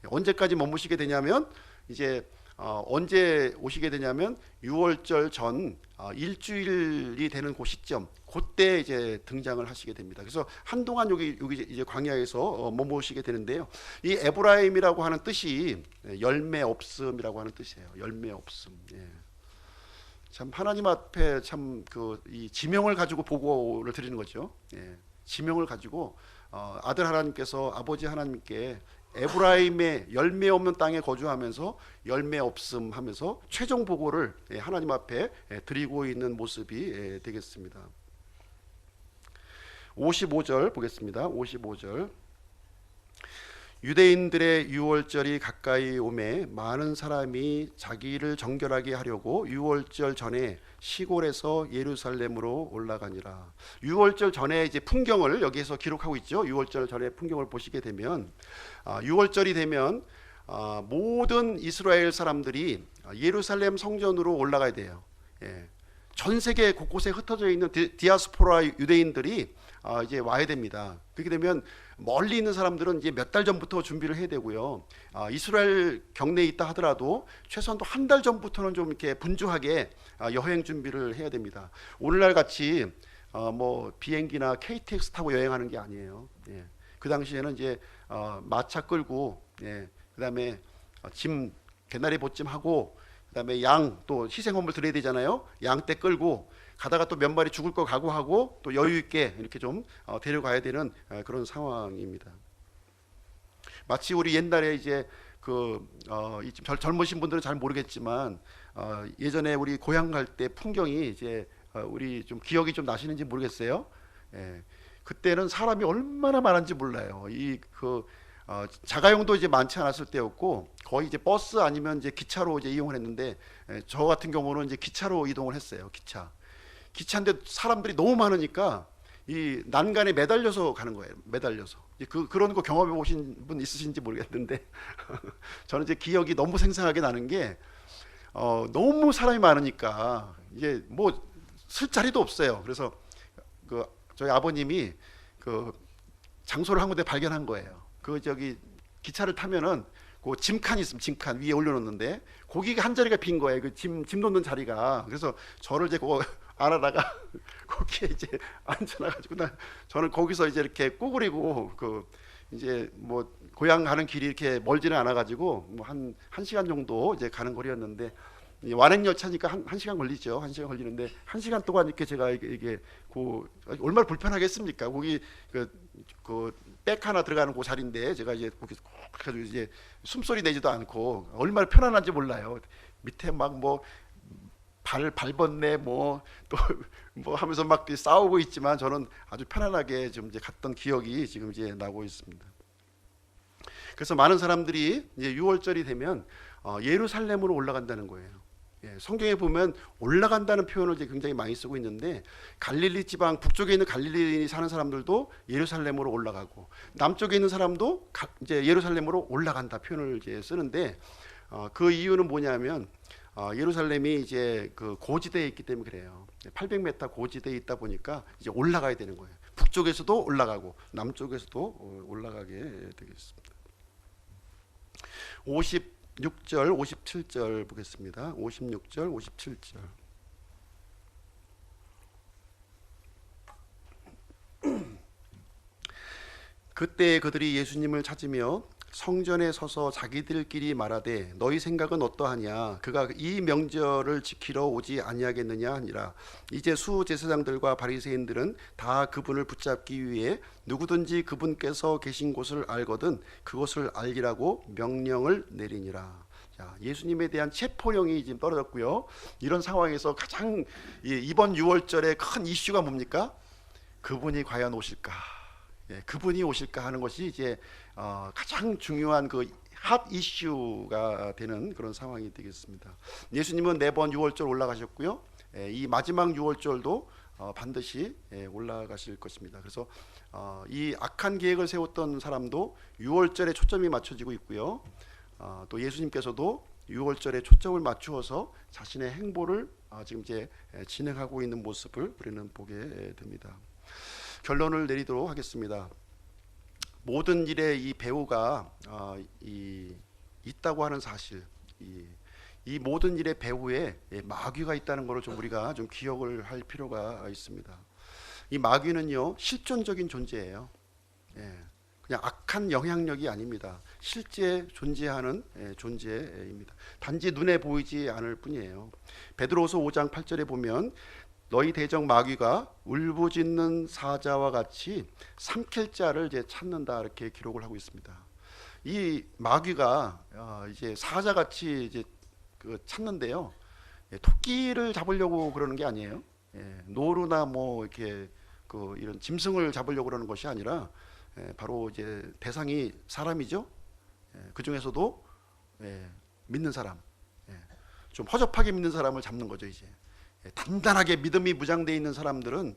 언제까지 머무시게 되냐면 이제 언제 오시게 되냐면 6월절 전 일주일이 되는 그 시점, 그때 이제 등장을 하시게 됩니다. 그래서 한동안 여기 이제 광야에서 머무시게 되는데요. 이 에브라임이라고 하는 뜻이 열매 없음이라고 하는 뜻이에요. 열매 없음. 예. 참 하나님 앞에 참 그 이 지명을 가지고 보고를 드리는 거죠. 예. 지명을 가지고 아들 하나님께서 아버지 하나님께 에브라임의 열매 없는 땅에 거주하면서 열매 없음 하면서 최종 보고를 하나님 앞에 드리고 있는 모습이 되겠습니다. 55절 보겠습니다. 55절. 유대인들의 유월절이 가까이 오매 많은 사람이 자기를 정결하게 하려고 유월절 전에 시골에서 예루살렘으로 올라가니라. 유월절 전에 이제 풍경을 여기에서 기록하고 있죠. 유월절 전에 풍경을 보시게 되면 유월절이 되면 모든 이스라엘 사람들이 예루살렘 성전으로 올라가야 돼요. 예. 전 세계 곳곳에 흩어져 있는 디아스포라 유대인들이 이제 와야 됩니다. 그렇게 되면 멀리 있는 사람들은 이제 몇 달 전부터 준비를 해야 되고요. 이스라엘 경내에 있다 하더라도 최소한 또 한 달 전부터는 좀 이렇게 분주하게 여행 준비를 해야 됩니다. 오늘날 같이 뭐 비행기나 KTX 타고 여행하는 게 아니에요. 예. 그 당시에는 이제 마차 끌고, 예. 그다음에 짐 개나리 보찜 하고, 그다음에 양 또 희생헌물 드려야 되잖아요. 양떼 끌고 가다가 또 몇 마리 죽을 거 각오하고 또 여유 있게 이렇게 좀 데려가야 되는 그런 상황입니다. 마치 우리 옛날에 이제 젊으신 분들은 잘 모르겠지만 예전에 우리 고향 갈 때 풍경이 이제 우리 좀 기억이 좀 나시는지 모르겠어요. 예, 그때는 사람이 얼마나 많은지 몰라요. 자가용도 이제 많지 않았을 때였고 거의 이제 버스 아니면 이제 기차로 이제 이용을 했는데, 저 같은 경우는 이제 기차로 이동을 했어요. 기차인데 사람들이 너무 많으니까 이 난간에 매달려서 가는 거예요. 매달려서. 그런 거 경험해 보신 분 있으신지 모르겠는데 저는 이제 기억이 너무 생생하게 나는 게 너무 사람이 많으니까 이게 뭐 쓸 자리도 없어요. 그래서 저희 아버님이 장소를 한 군데 발견한 거예요. 기차를 타면은 그 짐칸이 있으면 짐칸 위에 올려놓는데 거기가 한 자리가 빈 거예요. 짐 놓는 자리가. 그래서 저를 이제 그거 알아다가 거기에 이제 앉아놔가지고 저는 거기서 이제 이렇게 꾸그리고 이제 뭐 고향 가는 길이 이렇게 멀지는 않아가지고 뭐 한 시간 정도 이제 가는 거리였는데, 완행 열차니까 한 시간 걸리죠. 한 시간 걸리는데 한 시간 동안 이렇게 제가 이게 얼마나 불편하겠습니까? 거기 백 하나 들어가는 그 자리인데 제가 이제 거기 가지고 이제 숨소리 내지도 않고 얼마나 편안한지 몰라요. 밑에 막 뭐 발 밟았네 뭐 또 뭐 하면서 막 싸우고 있지만 저는 아주 편안하게 좀 이제 갔던 기억이 지금 이제 나고 있습니다. 그래서 많은 사람들이 이제 6월절이 되면 예루살렘으로 올라간다는 거예요. 예, 성경에 보면 올라간다는 표현을 이제 굉장히 많이 쓰고 있는데, 갈릴리 지방 북쪽에 있는 갈릴리 사는 사람들도 예루살렘으로 올라가고 남쪽에 있는 사람도 이제 예루살렘으로 올라간다 표현을 이제 쓰는데, 그 이유는 뭐냐면 예루살렘이 이제 고지대에 있기 때문에 그래요. 800m 고지대에 있다 보니까 이제 올라가야 되는 거예요. 북쪽에서도 올라가고 남쪽에서도 올라가게 되겠습니다. 56절, 57절 보겠습니다. 56절, 57절. 그때 그들이 예수님을 찾으며 성전에 서서 자기들끼리 말하되 너희 생각은 어떠하냐 그가 이 명절을 지키러 오지 아니하겠느냐 하니라. 이제 수제사장들과 바리새인들은 다 그분을 붙잡기 위해 누구든지 그분께서 계신 곳을 알거든 그곳을 알리라고 명령을 내리니라. 자, 예수님에 대한 체포령이 지금 떨어졌고요. 이런 상황에서 가장 이번 6월절의 큰 이슈가 뭡니까? 그분이 과연 오실까? 그분이 오실까 하는 것이 이제 가장 중요한 그 핫 이슈가 되는 그런 상황이 되겠습니다. 예수님은 4번 6월절 올라가셨고요. 이 마지막 6월절도 반드시 올라가실 것입니다. 그래서 이 악한 계획을 세웠던 사람도 6월절에 초점이 맞춰지고 있고요. 또 예수님께서도 6월절에 초점을 맞추어서 자신의 행보를 지금 이제 진행하고 있는 모습을 우리는 보게 됩니다. 결론을 내리도록 하겠습니다. 모든 일에 이 배후가 있다고 하는 사실, 이 모든 일의 배후에 마귀가 있다는 것을 좀 우리가 좀 기억을 할 필요가 있습니다. 이 마귀는요 실존적인 존재예요. 그냥 악한 영향력이 아닙니다. 실제 존재하는 존재입니다. 단지 눈에 보이지 않을 뿐이에요. 베드로후서 5장 8절에 보면 너희 대적 마귀가 울부짖는 사자와 같이 삼킬 자를 이제 찾는다 이렇게 기록을 하고 있습니다. 이 마귀가 이제 사자같이 이제 찾는데요. 토끼를 잡으려고 그러는 게 아니에요. 노루나 뭐 이렇게 이런 짐승을 잡으려고 그러는 것이 아니라 바로 이제 대상이 사람이죠. 그 중에서도 믿는 사람, 좀 허접하게 믿는 사람을 잡는 거죠. 이제 단단하게 믿음이 무장되어 있는 사람들은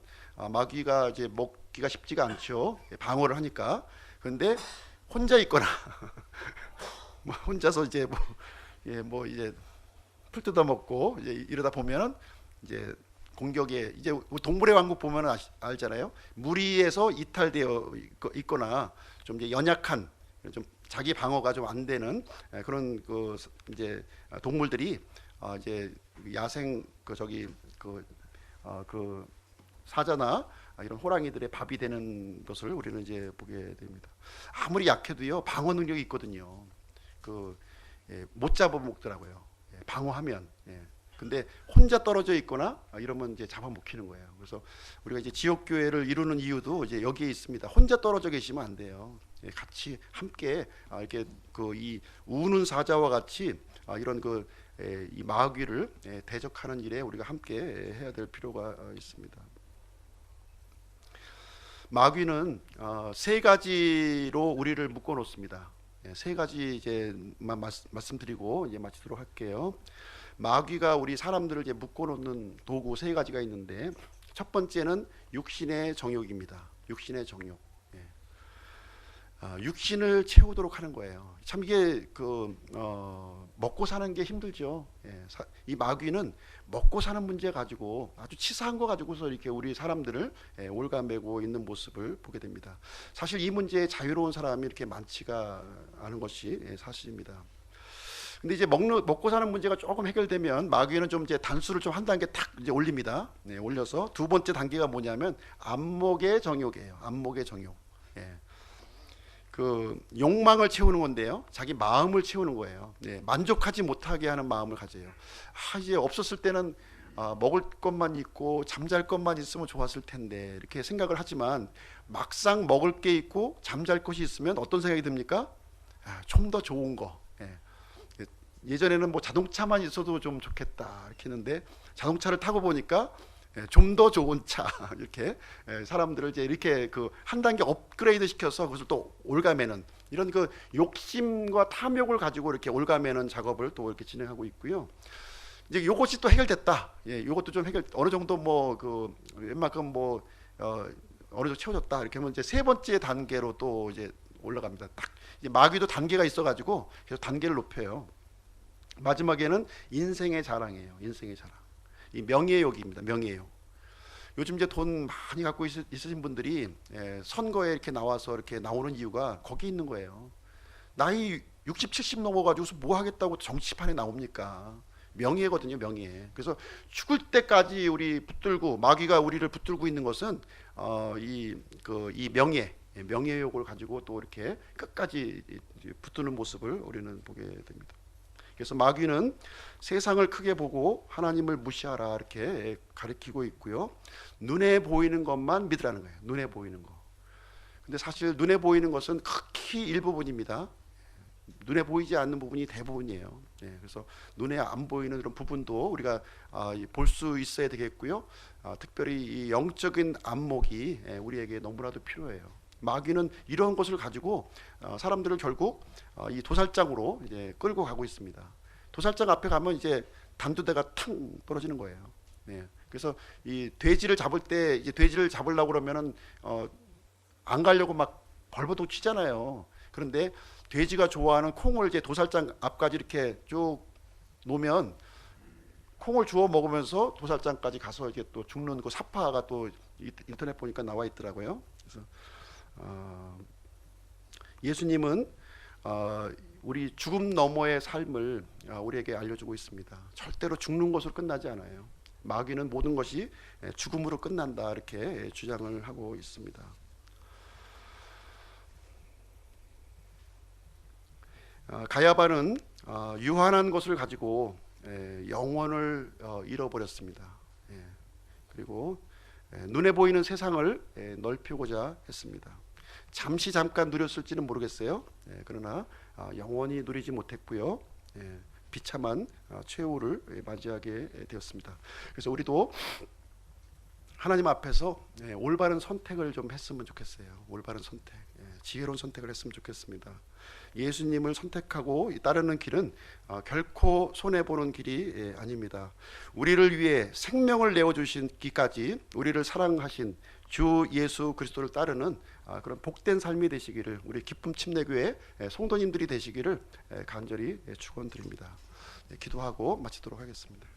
마귀가 이제 먹기가 쉽지가 않죠. 방어를 하니까. 그런데 혼자 있거나 뭐 혼자서 이제 뭐 이제 풀 뜯어 먹고 이제 이러다 보면은 이제 공격에 이제 동물의 왕국 보면 알잖아요. 무리에서 이탈되어 있거나 좀 이제 연약한 좀 자기 방어가 좀 안 되는 그런 이제 동물들이 이제 야생 사자나 이런 호랑이들의 밥이 되는 것을 우리는 이제 보게 됩니다. 아무리 약해도요 방어 능력이 있거든요. 못 잡아먹더라고요. 방어하면. 근데 혼자 떨어져 있거나 이러면 이제 잡아먹히는 거예요. 그래서 우리가 이제 지역 교회를 이루는 이유도 이제 여기에 있습니다. 혼자 떨어져 계시면 안 돼요. 같이 함께 이렇게 이 우는 사자와 같이 이런 이 마귀를 대적하는 일에 우리가 함께 해야 될 필요가 있습니다. 마귀는 세 가지로 우리를 묶어 놓습니다. 세 가지 이제만 말씀드리고 이제 마치도록 할게요. 마귀가 우리 사람들을 이제 묶어 놓는 도구 세 가지가 있는데 첫 번째는 육신의 정욕입니다. 육신의 정욕. 육신을 채우도록 하는 거예요. 참 이게 먹고 사는 게 힘들죠. 이 마귀는 먹고 사는 문제 가지고 아주 치사한 거 가지고서 이렇게 우리 사람들을 올가매고 있는 모습을 보게 됩니다. 사실 이 문제에 자유로운 사람이 이렇게 많지가 않은 것이 사실입니다. 근데 이제 먹고 사는 문제가 조금 해결되면 마귀는 좀 이제 단수를 좀 한 단계 탁 이제 올립니다. 올려서 두 번째 단계가 뭐냐면 안목의 정욕이에요. 안목의 정욕. 욕망을 채우는 건데요. 자기 마음을 채우는 거예요. 만족하지 못하게 하는 마음을 가져요. 이제 없었을 때는 먹을 것만 있고 잠잘 것만 있으면 좋았을 텐데 이렇게 생각을 하지만 막상 먹을 게 있고 잠잘 것이 있으면 어떤 생각이 듭니까? 좀 더 좋은 거. 예전에는 뭐 자동차만 있어도 좀 좋겠다 이렇게 했는데 자동차를 타고 보니까 좀 더 좋은 차 이렇게 사람들을 이제 이렇게 한 단계 업그레이드 시켜서 그것을 또 올가매는 이런 욕심과 탐욕을 가지고 이렇게 올가매는 작업을 또 이렇게 진행하고 있고요. 이제 이것이 또 해결됐다. 이것도 좀 어느 정도 웬만큼 어느 정도 채워졌다 이렇게 하면 이제 세 번째 단계로 또 이제 올라갑니다. 딱 이제 마귀도 단계가 있어가지고 계속 단계를 높여요. 마지막에는 인생의 자랑이에요. 인생의 자랑. 이 명예욕입니다. 명예욕. 요즘 이제 돈 많이 갖고 있으신 분들이 선거에 이렇게 나와서 이렇게 나오는 이유가 거기 있는 거예요. 나이 60, 70 넘어가지고서 뭐 하겠다고 정치판에 나옵니까? 명예거든요, 명예. 그래서 죽을 때까지 우리 붙들고 마귀가 우리를 붙들고 있는 것은 이 명예, 명예욕을 가지고 또 이렇게 끝까지 붙드는 모습을 우리는 보게 됩니다. 그래서 마귀는 세상을 크게 보고 하나님을 무시하라 이렇게 가르치고 있고요. 눈에 보이는 것만 믿으라는 거예요. 눈에 보이는 거. 근데 사실 눈에 보이는 것은 극히 일부분입니다. 눈에 보이지 않는 부분이 대부분이에요. 그래서 눈에 안 보이는 그런 부분도 우리가 볼 수 있어야 되겠고요. 특별히 이 영적인 안목이 우리에게 너무나도 필요해요. 마귀는 이런 것을 가지고 사람들을 결국 이 도살장으로 이제 끌고 가고 있습니다. 도살장 앞에 가면 이제 단두대가 탕 떨어지는 거예요. 그래서 이 돼지를 잡을 때 이제 돼지를 잡으려고 그러면은 안 가려고 막 벌벌떡 치잖아요. 그런데 돼지가 좋아하는 콩을 이제 도살장 앞까지 이렇게 쭉 놓으면 콩을 주워 먹으면서 도살장까지 가서 이렇게 또 죽는 그 사파가 또 인터넷 보니까 나와 있더라고요. 그래서 예수님은 우리 죽음 너머의 삶을 우리에게 알려주고 있습니다. 절대로 죽는 것으로 끝나지 않아요. 마귀는 모든 것이 죽음으로 끝난다 이렇게 주장을 하고 있습니다. 가야바는 유한한 것을 가지고 영혼을 잃어버렸습니다. 그리고 눈에 보이는 세상을 넓히고자 했습니다. 잠깐 누렸을지는 모르겠어요. 그러나 영원히 누리지 못했고요. 비참한 최후를 맞이하게 되었습니다. 그래서 우리도 하나님 앞에서 올바른 선택을 좀 했으면 좋겠어요. 올바른 선택, 지혜로운 선택을 했으면 좋겠습니다. 예수님을 선택하고 따르는 길은 결코 손해보는 길이 아닙니다. 우리를 위해 생명을 내어주시기까지 우리를 사랑하신 주 예수 그리스도를 따르는 그런 복된 삶이 되시기를, 우리 기쁨 침례교회 성도님들이 되시기를 간절히 축원드립니다. 기도하고 마치도록 하겠습니다.